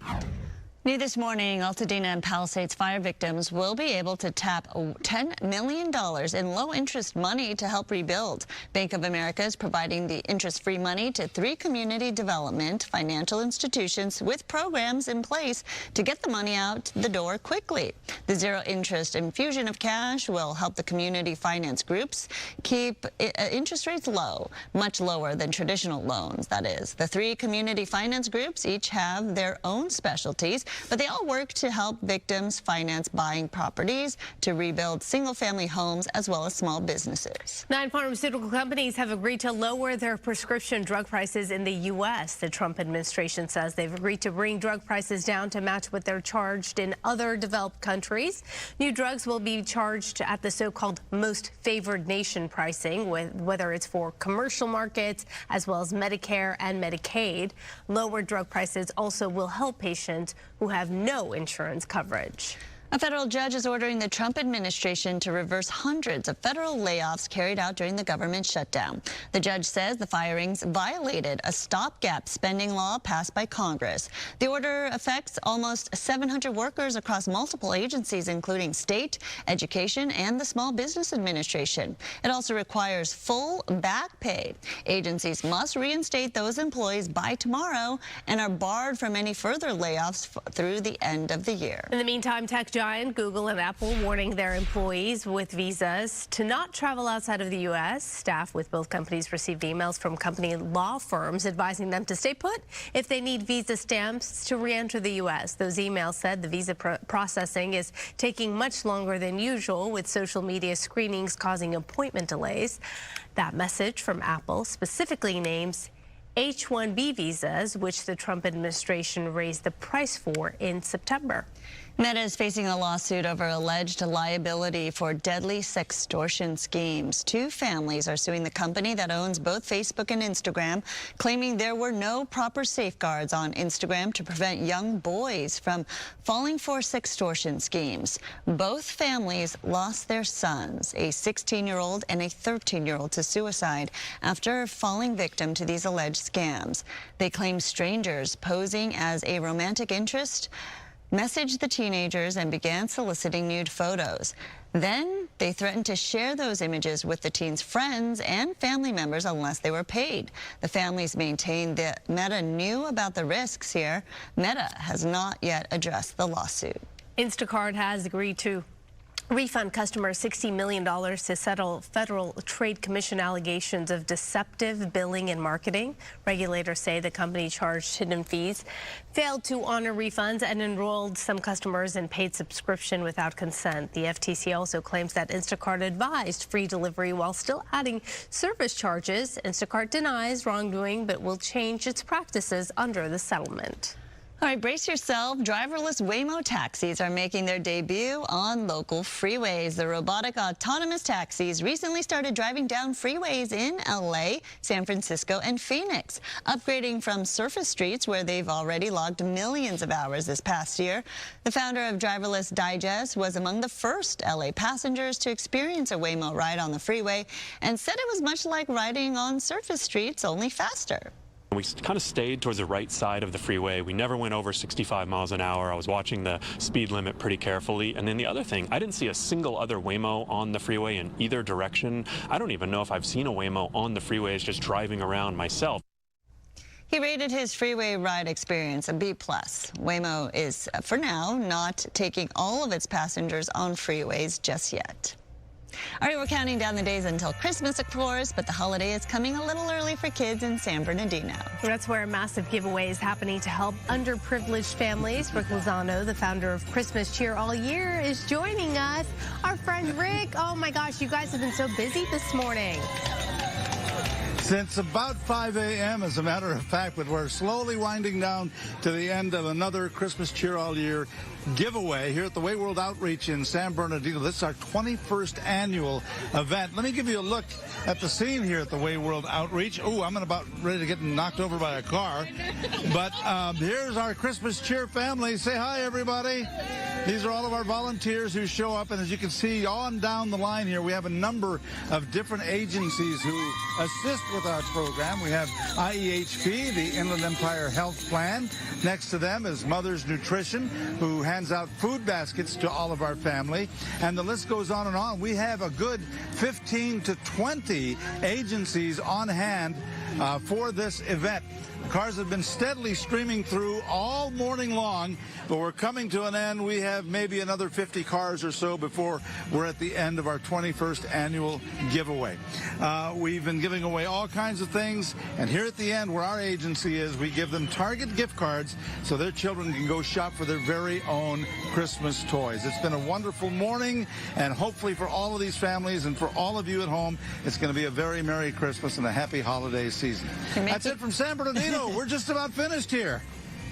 New this morning, Altadena and Palisades fire victims will be able to tap $10 million in low-interest money to help rebuild. Bank of America is providing the interest-free money to 3 community development financial institutions with programs in place to get the money out the door quickly. The zero-interest infusion of cash will help the community finance groups keep interest rates low, much lower than traditional loans, that is. The 3 community finance groups each have their own specialties, but they all work to help victims finance buying properties to rebuild single-family homes as well as small businesses. 9 pharmaceutical companies have agreed to lower their prescription drug prices in the U.S. The Trump administration says they've agreed to bring drug prices down to match what they're charged in other developed countries. New drugs will be charged at the so-called most favored nation pricing, whether it's for commercial markets as well as Medicare and Medicaid. Lower drug prices also will help patients who have no insurance coverage. A federal judge is ordering the Trump administration to reverse hundreds of federal layoffs carried out during the government shutdown. The judge says the firings violated a stopgap spending law passed by Congress. The order affects almost 700 workers across multiple agencies, including state, education, and the Small Business Administration. It also requires full back pay. Agencies must reinstate those employees by tomorrow and are barred from any further layoffs through the end of the year. In the meantime, tech giant Google and Apple warning their employees with visas to not travel outside of the U.S. Staff with both companies received emails from company law firms advising them to stay put if they need visa stamps to re-enter the U.S. Those emails said the visa processing is taking much longer than usual, with social media screenings causing appointment delays. That message from Apple specifically names H-1B visas, which the Trump administration raised the price for in September. Meta is facing a lawsuit over alleged liability for deadly sextortion schemes. 2 families are suing the company that owns both Facebook and Instagram, claiming there were no proper safeguards on Instagram to prevent young boys from falling for sextortion schemes. Both families lost their sons, a 16-year-old and a 13-year-old, to suicide after falling victim to these alleged scams. They claim strangers posing as a romantic interest messaged the teenagers and began soliciting nude photos. Then they threatened to share those images with the teens' friends and family members unless they were paid. The families maintained that Meta knew about the risks here. Meta has not yet addressed the lawsuit. Instacart has agreed to refund customers $60 million to settle Federal Trade Commission allegations of deceptive billing and marketing. Regulators say the company charged hidden fees, failed to honor refunds, and enrolled some customers in paid subscription without consent. The FTC also claims that Instacart advised free delivery while still adding service charges. Instacart denies wrongdoing but will change its practices under the settlement. All right, brace yourself. Driverless Waymo taxis are making their debut on local freeways. The robotic autonomous taxis recently started driving down freeways in LA, San Francisco, and Phoenix, upgrading from surface streets where they've already logged millions of hours this past year. The founder of Driverless Digest was among the first LA passengers to experience a Waymo ride on the freeway and said it was much like riding on surface streets, only faster. We kind of stayed towards the right side of the freeway. We never went over 65 miles an hour. I was watching the speed limit pretty carefully. And then the other thing, I didn't see a single other Waymo on the freeway in either direction. I don't even know if I've seen a Waymo on the freeways just driving around myself. He rated his freeway ride experience a B+. Waymo is, for now, not taking all of its passengers on freeways just yet. All right, we're counting down the days until Christmas, of course, but the holiday is coming a little early for kids in San Bernardino. That's where a massive giveaway is happening to help underprivileged families. Rick Lozano, the founder of Christmas Cheer All Year, is joining us. Our friend Rick, oh my gosh, you guys have been so busy this morning. Since about 5 a.m., as a matter of fact, but we're slowly winding down to the end of another Christmas Cheer All Year giveaway here at the Way World Outreach in San Bernardino. This is our 21st annual event. Let me give you a look at the scene here at the Way World Outreach. Oh, I'm about ready to get knocked over by a car. But here's our Christmas Cheer family. Say hi, everybody. These are all of our volunteers who show up, and as you can see on down the line here, we have a number of different agencies who assist with our program. We have IEHP, the Inland Empire Health Plan. Next to them is Mother's Nutrition, who hands out food baskets to all of our family. And the list goes on and on. We have a good 15 to 20 agencies on hand for this event. Cars have been steadily streaming through all morning long, but we're coming to an end. We have maybe another 50 cars or so before we're at the end of our 21st annual giveaway. We've been giving away all kinds of things, and here at the end where our agency is, we give them Target gift cards so their children can go shop for their very own Christmas toys. It's been a wonderful morning, and hopefully for all of these families and for all of you at home, it's going to be a very Merry Christmas and a happy holiday season. That's it from San Bernardino. We're just about finished here.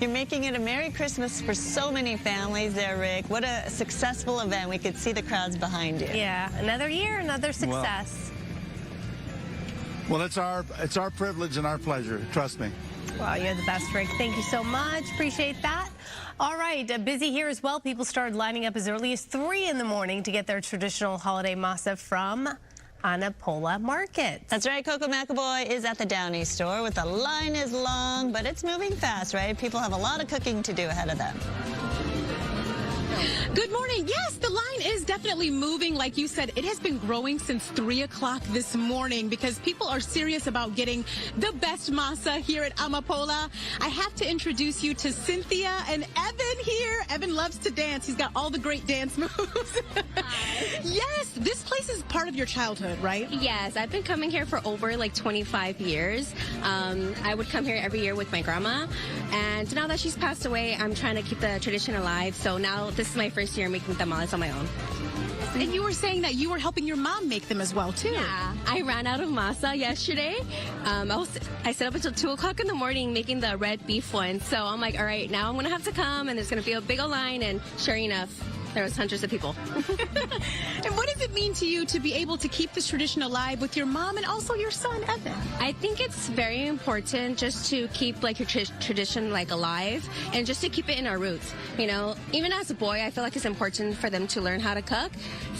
You're making it a Merry Christmas for so many families there, Rick. What a successful event. We could see the crowds behind you. Yeah, another year, another success. Well, it's our privilege and our pleasure. Trust me. Wow, you're the best, Rick. Thank you so much. Appreciate that. All right, busy here as well. People started lining up as early as 3 in the morning to get their traditional holiday masa from Anapola Market. That's right. Coco McAvoy is at the Downey store with the line is long, but it's moving fast, right? People have a lot of cooking to do ahead of them. Good morning. Yes, the line is definitely moving. Like you said, it has been growing since 3 o'clock this morning because people are serious about getting the best masa here at Amapola. I have to introduce you to Cynthia and Evan here. Evan loves to dance. He's got all the great dance moves. Yes, this place is part of your childhood, right? Yes, I've been coming here for over like 25 years. I would come here every year with my grandma, and now that she's passed away, I'm trying to keep the tradition alive. So now this is my first year making tamales on my own. And you were saying that you were helping your mom make them as well, too. Yeah, I ran out of masa yesterday. I stayed up until 2 o'clock in the morning making the red beef one. So I'm like, all right, now I'm going to have to come, and there's going to be a big old line, and sure enough, there was hundreds of people. And what does it mean to you to be able to keep this tradition alive with your mom and also your son, Evan? I think it's very important just to keep like your tradition like alive and just to keep it in our roots. You know, even as a boy, I feel like it's important for them to learn how to cook.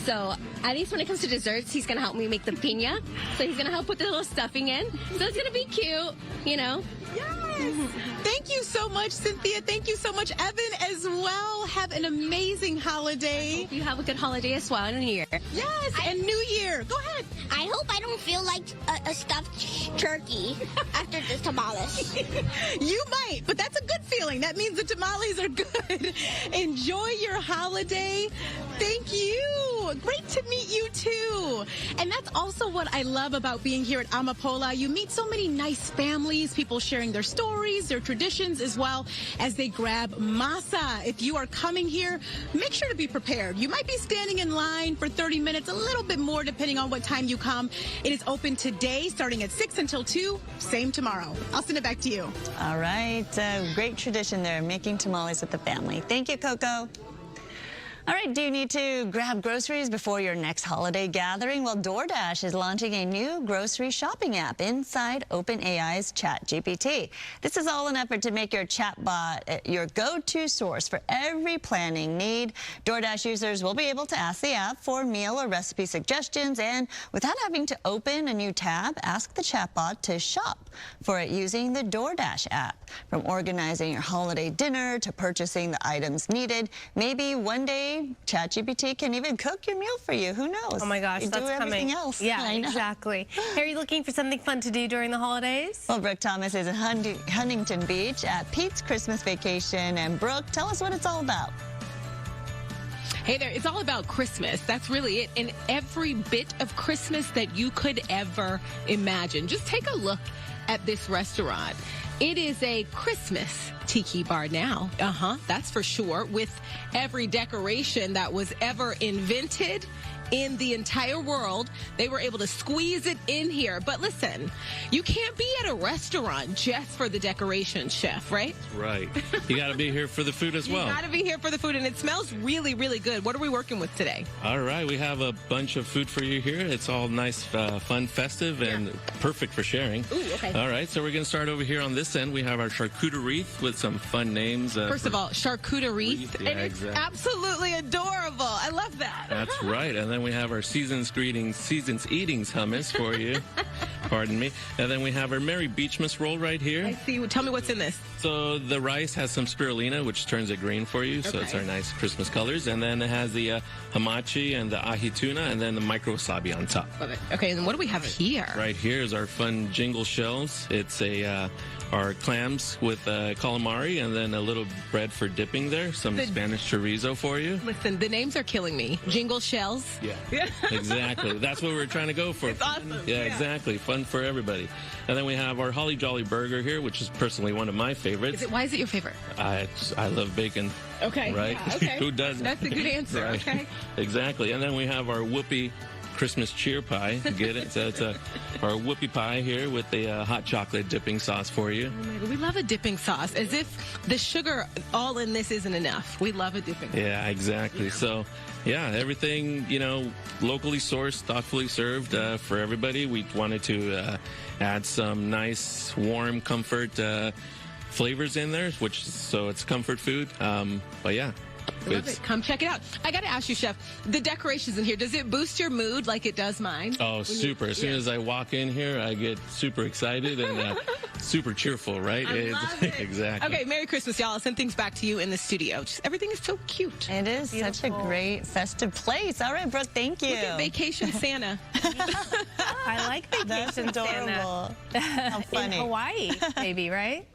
So at least when it comes to desserts, he's going to help me make the piña. So he's going to help put the little stuffing in. So it's going to be cute, you know. Yes. Thank you so much, Cynthia. Thank you so much, Evan, as well. Have an amazing holiday. I hope you have a good holiday as well and New Year. Yes, and New Year. Go ahead. I hope I don't feel like a stuffed turkey after the tamales. You might, but that's a good feeling. That means the tamales are good. Enjoy your holiday. Thank you. Great to meet you too. And that's also what I love about being here at Amapola. You meet so many nice families, people sharing their stories, their traditions, as well as they grab masa. If you are coming here, make sure to be prepared. You might be standing in line for 30 minutes, a little bit more depending on what time you come. It is open today, starting at 6 until 2, same tomorrow. I'll send it back to you. All right. Great tradition there, making tamales with the family. Thank you, Coco. All right, do you need to grab groceries before your next holiday gathering? Well, DoorDash is launching a new grocery shopping app inside OpenAI's ChatGPT. This is all an effort to make your chatbot your go-to source for every planning need. DoorDash users will be able to ask the app for meal or recipe suggestions, and without having to open a new tab, ask the chatbot to shop for it using the DoorDash app. From organizing your holiday dinner to purchasing the items needed, maybe one day ChatGPT can even cook your meal for you. Who knows? Oh my gosh, you that's do everything coming. else. Yeah, exactly. Are you looking for something fun to do during the holidays? Well, Brooke Thomas is in Huntington Beach at Pete's Christmas Vacation. And Brooke, tell us what it's all about. Hey there, it's all about Christmas. That's really it. And every bit of Christmas that you could ever imagine. Just take a look at this restaurant. It is a Christmas tiki bar now. That's for sure. With every decoration that was ever invented in the entire world, they were able to squeeze it in here. But listen, you can't be at a restaurant just for the decoration, chef, right? Right. You got to be here for the food as well. You got to be here for the food, and it smells really, really good. What are we working with today? All right, we have a bunch of food for you here. It's all nice, fun, festive, and perfect for sharing. Ooh, okay. All right, so we're going to start over here on this end. We have our charcuterie with some fun names. First of all, charcuterie, yeah, and it's exactly. absolutely adorable. I love that. That's right. And then we have our Season's Eatings hummus for you. Pardon me. And then we have our Merry Beachmas roll right here. I see. Tell me what's in this. So the rice has some spirulina, which turns it green for you. So it's our nice Christmas colors. And then it has the hamachi and the ahi tuna, and then the micro wasabi on top. Love it. Okay, and what do we have here? Right here is our fun jingle shells. It's our clams with calamari, and then a little bread for dipping there. Some Spanish chorizo for you. Listen, the names are killing me. Jingle shells. Yeah, exactly. That's what we're trying to go for. It's awesome. Yeah, exactly. Fun for everybody. And then we have our Holly Jolly Burger here, which is personally one of my favorites. Why is it your favorite? I love bacon. Okay. Right? Yeah, okay. Who doesn't? That's a good answer. Right. Okay. Exactly. And then we have our Whoopie Christmas cheer pie. Get it? So it's our whoopie pie here with the hot chocolate dipping sauce for you. Oh my God, we love a dipping sauce. As if the sugar all in this isn't enough. We love a dipping sauce. Yeah, exactly. Yeah. So, yeah, everything, locally sourced, thoughtfully served for everybody. We wanted to add some nice, warm, comfort flavors in there, so it's comfort food. But yeah. Love it. Come check it out. I got to ask you, Chef, the decorations in here, does it boost your mood like it does mine? Oh, super. As soon as I walk in here, I get super excited and super cheerful, right? I love it. Exactly. Okay, Merry Christmas, y'all. I'll send things back to you in the studio. Everything is so cute. It is such a great festive place. All right, Brooke, thank you. Look at Vacation Santa. I like Vacation That's adorable. Santa. How funny. In Hawaii, maybe, right?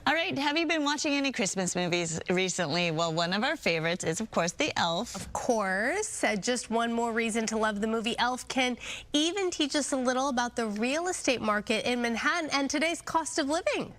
All right, have you been watching any Christmas movies recently? Well, one of our favorites is, of course, The Elf. Of course. Just one more reason to love the movie. Elf can even teach us a little about the real estate market in Manhattan and today's cost of living.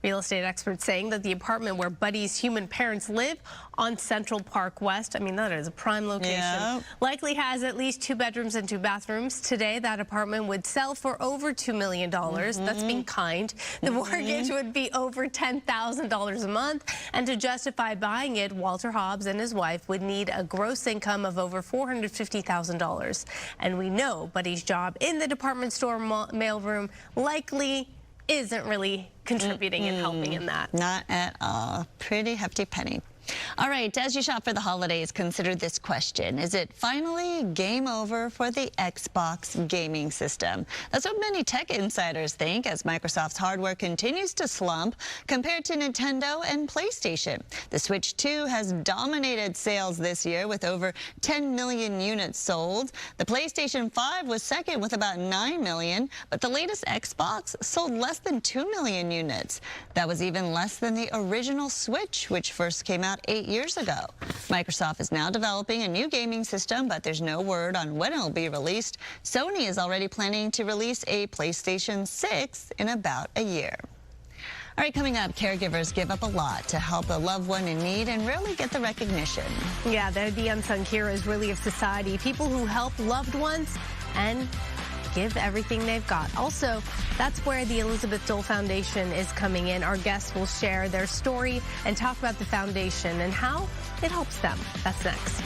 Real estate experts saying that the apartment where Buddy's human parents live on Central Park West, I mean, that is a prime location, likely has at least 2 bedrooms and 2 bathrooms. Today, that apartment would sell for over $2 million. That's being kind. The mortgage would be over $10,000 a month. And to justify buying it, Walter Hobbs and his wife would need a gross income of over $450,000. And we know Buddy's job in the department store mailroom likely isn't really contributing and helping in that. Not at all. Pretty hefty penny. All right, as you shop for the holidays, consider this question. Is it finally game over for the Xbox gaming system? That's what many tech insiders think as Microsoft's hardware continues to slump compared to Nintendo and PlayStation. The Switch 2 has dominated sales this year with over 10 million units sold. The PlayStation 5 was second with about 9 million, but the latest Xbox sold less than 2 million units. That was even less than the original Switch, which first came out about 8 years ago. Microsoft is now developing a new gaming system, but there's no word on when it'll be released. Sony is already planning to release a PlayStation 6 in about a year. All right, coming up, caregivers give up a lot to help a loved one in need and rarely get the recognition. Yeah, they're the unsung heroes, really, of society. People who help loved ones and give everything they've got. Also, that's where the Elizabeth Dole Foundation is coming in. Our guests will share their story and talk about the foundation and how it helps them. That's next.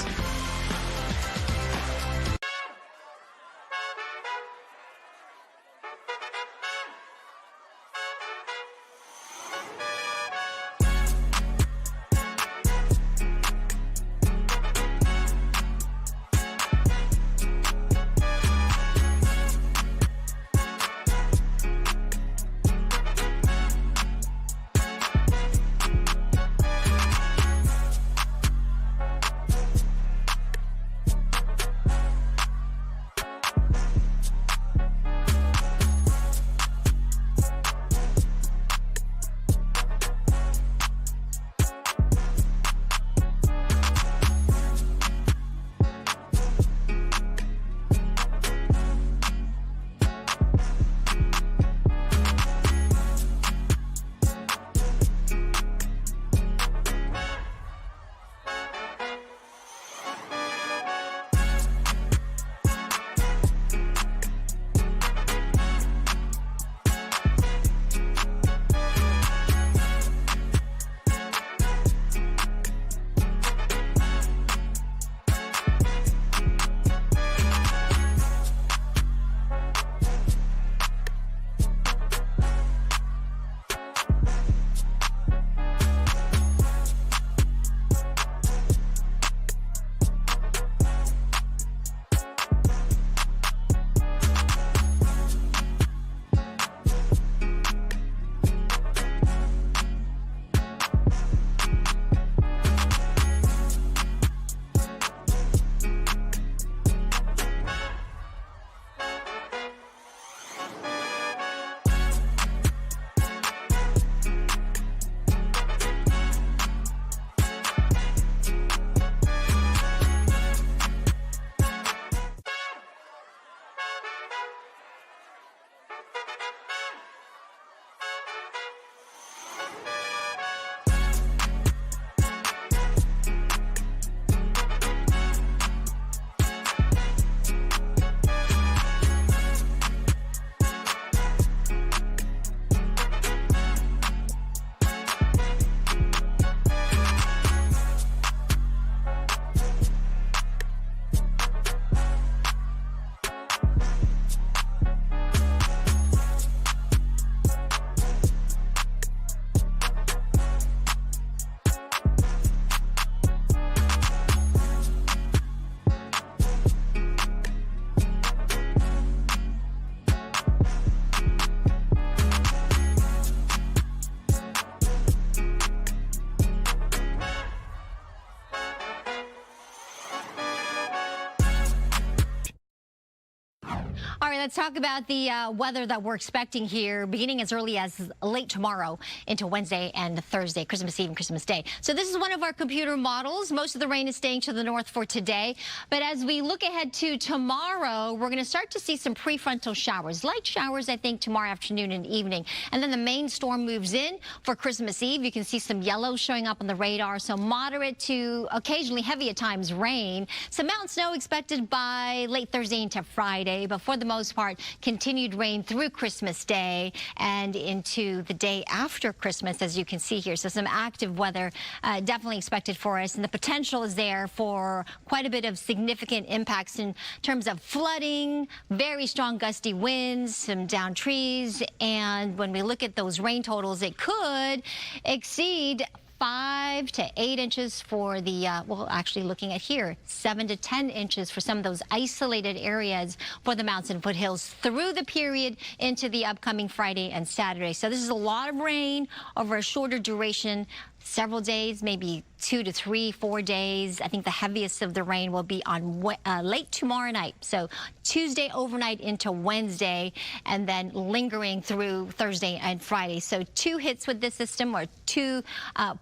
All right, let's talk about the weather that we're expecting here, beginning as early as late tomorrow into Wednesday and Thursday, Christmas Eve and Christmas Day. So this is one of our computer models. Most of the rain is staying to the north for today. But as we look ahead to tomorrow, we're going to start to see some prefrontal showers, light showers, I think, tomorrow afternoon and evening. And then the main storm moves in for Christmas Eve. You can see some yellow showing up on the radar, so moderate to occasionally heavy at times rain. Some mountain snow expected by late Thursday into Friday, but for the most part, continued rain through Christmas Day and into the day after Christmas, as you can see here. So some active weather definitely expected for us, and the potential is there for quite a bit of significant impacts in terms of flooding, very strong gusty winds, some downed trees, and when we look at those rain totals, it could exceed 5 to 8 inches for the, well, actually looking at here, 7 to 10 inches for some of those isolated areas for the mountain foothills through the period into the upcoming Friday and Saturday. So this is a lot of rain over a shorter duration. several days, maybe 2 to 3, 4 days. I think the heaviest of the rain will be on late tomorrow night. So Tuesday overnight into Wednesday, and then lingering through Thursday and Friday. So 2 hits with this system, or 2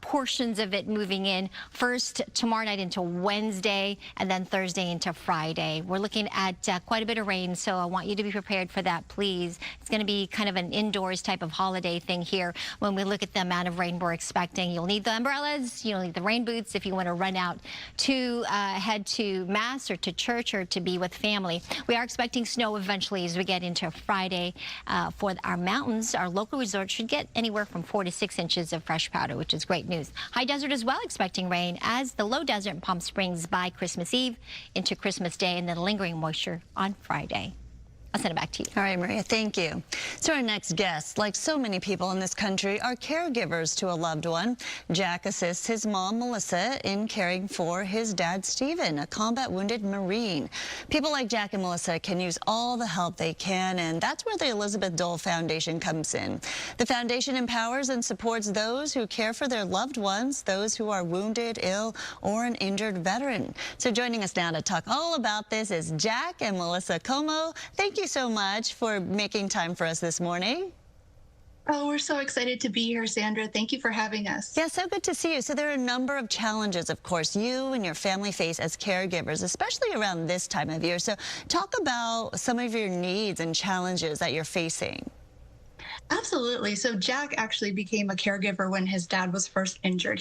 portions of it moving in. First tomorrow night into Wednesday, and then Thursday into Friday. We're looking at quite a bit of rain, so I want you to be prepared for that, please. It's going to be kind of an indoors type of holiday thing here when we look at the amount of rain we're expecting. You'll need the umbrellas, you'll need the rain boots if you want to run out to head to Mass or to church or to be with family. We are expecting snow eventually as we get into Friday. For our mountains, our local resorts should get anywhere from 4 to 6 inches of fresh powder, which is great news. High desert as well expecting rain, as the low desert in Palm Springs by Christmas Eve into Christmas Day, and then lingering moisture on Friday. I'll send it back to you. All right, Maria, thank you. So our next guest, like so many people in this country, are caregivers to a loved one. Jack assists his mom, Melissa, in caring for his dad, Stephen, a combat wounded Marine. People like Jack and Melissa can use all the help they can, and that's where the Elizabeth Dole Foundation comes in. The foundation empowers and supports those who care for their loved ones, those who are wounded, ill, or an injured veteran. So joining us now to talk all about this is Jack and Melissa Como. Thank you so much for making time for us this morning. Oh, we're so excited to be here, Sandra. Thank you for having us. Yeah, so good to see you. So there are a number of challenges, of course, you and your family face as caregivers, especially around this time of year. So talk about some of your needs and challenges that you're facing. Absolutely. So Jack actually became a caregiver when his dad was first injured.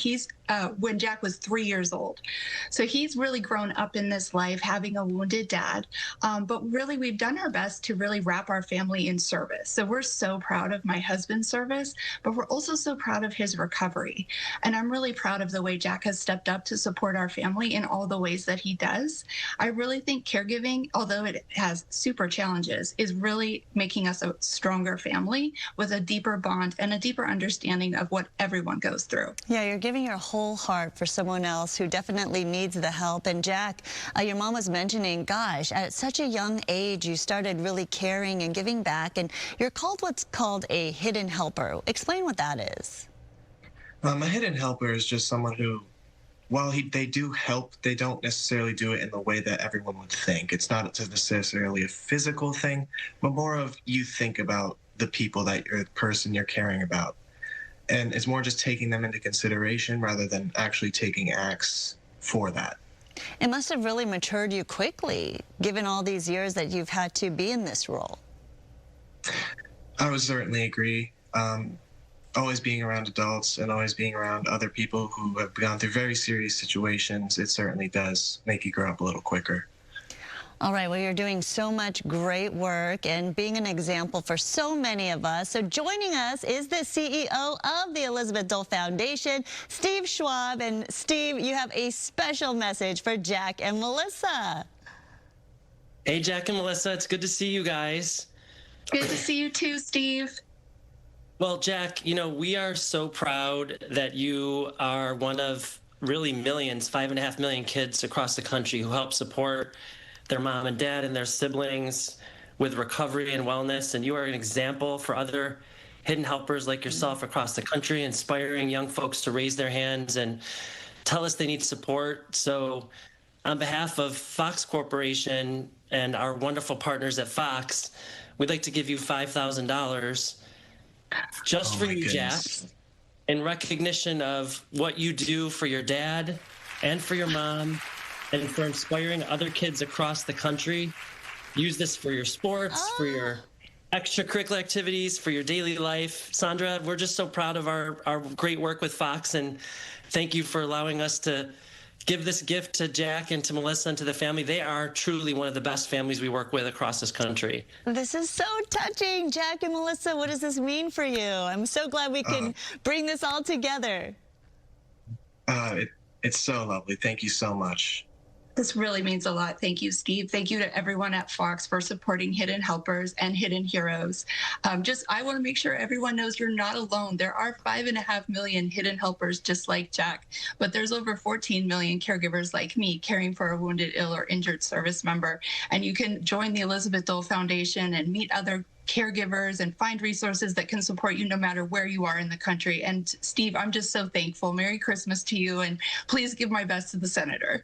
When Jack was 3 years old. So he's really grown up in this life having a wounded dad. But really, we've done our best to really wrap our family in service. So we're so proud of my husband's service, but we're also so proud of his recovery. And I'm really proud of the way Jack has stepped up to support our family in all the ways that he does. I really think caregiving, although it has super challenges, is really making us a stronger family with a deeper bond and a deeper understanding of what everyone goes through. Yeah, you're giving your whole heart for someone else who definitely needs the help. And Jack, your mom was mentioning, gosh, at such a young age, you started really caring and giving back, and you're called what's called a hidden helper. Explain what that is. A hidden helper is just someone who, while they do help, they don't necessarily do it in the way that everyone would think. It's not necessarily a physical thing, but more of you think about the people that the person you're caring about. And it's more just taking them into consideration rather than actually taking acts for that. It must have really matured you quickly, given all these years that you've had to be in this role. I would certainly agree. Always being around adults and always being around other people who have gone through very serious situations, it certainly does make you grow up a little quicker. All right, well, you're doing so much great work and being an example for so many of us. So joining us is the CEO of the Elizabeth Dole Foundation, Steve Schwab. And Steve, you have a special message for Jack and Melissa. Hey, Jack and Melissa, it's good to see you guys. Good to see you too, Steve. Well, Jack, you know, we are so proud that you are one of really millions, 5.5 million kids across the country who help support their mom and dad and their siblings with recovery and wellness. And you are an example for other hidden helpers like yourself across the country, inspiring young folks to raise their hands and tell us they need support. So on behalf of Fox Corporation and our wonderful partners at Fox, we'd like to give you $5,000 just for you, Jack, in recognition of what you do for your dad and for your mom, and for inspiring other kids across the country. Use this for your sports, for your extracurricular activities, for your daily life. Sandra, we're just so proud of our great work with Fox, and thank you for allowing us to give this gift to Jack and to Melissa and to the family. They are truly one of the best families we work with across this country. This is so touching. Jack and Melissa, what does this mean for you? I'm so glad we could bring this all together. It's so lovely. Thank you so much. This really means a lot. Thank you, Steve. Thank you to everyone at Fox for supporting Hidden Helpers and Hidden Heroes. I want to make sure everyone knows you're not alone. There are 5.5 million Hidden Helpers just like Jack, but there's over 14 million caregivers like me caring for a wounded, ill, or injured service member. And you can join the Elizabeth Dole Foundation and meet other caregivers and find resources that can support you no matter where you are in the country. And Steve, I'm just so thankful. Merry Christmas to you, and please give my best to the senator.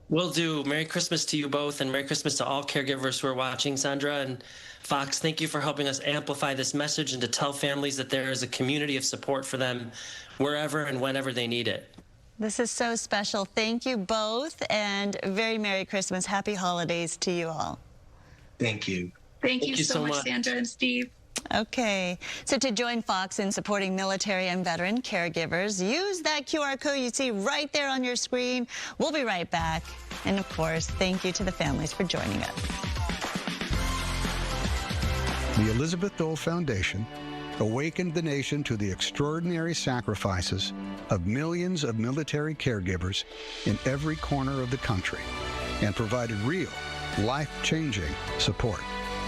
Will do. Merry Christmas to you both, and Merry Christmas to all caregivers who are watching. Sandra and Fox, thank you for helping us amplify this message and to tell families that there is a community of support for them wherever and whenever they need it. This is so special. Thank you both, and very Merry Christmas. Happy holidays to you all. Thank you. Thank you so much, Sandra and Steve. Okay, so to join Fox in supporting military and veteran caregivers, use that QR code you see right there on your screen. We'll be right back. And of course, thank you to the families for joining us. The Elizabeth Dole Foundation awakened the nation to the extraordinary sacrifices of millions of military caregivers in every corner of the country and provided real, life-changing support.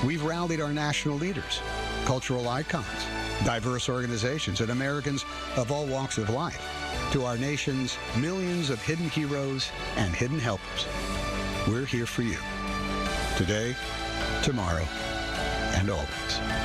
We've rallied our national leaders, cultural icons, diverse organizations, and Americans of all walks of life to our nation's millions of hidden heroes and hidden helpers. We're here for you, today, tomorrow, and always.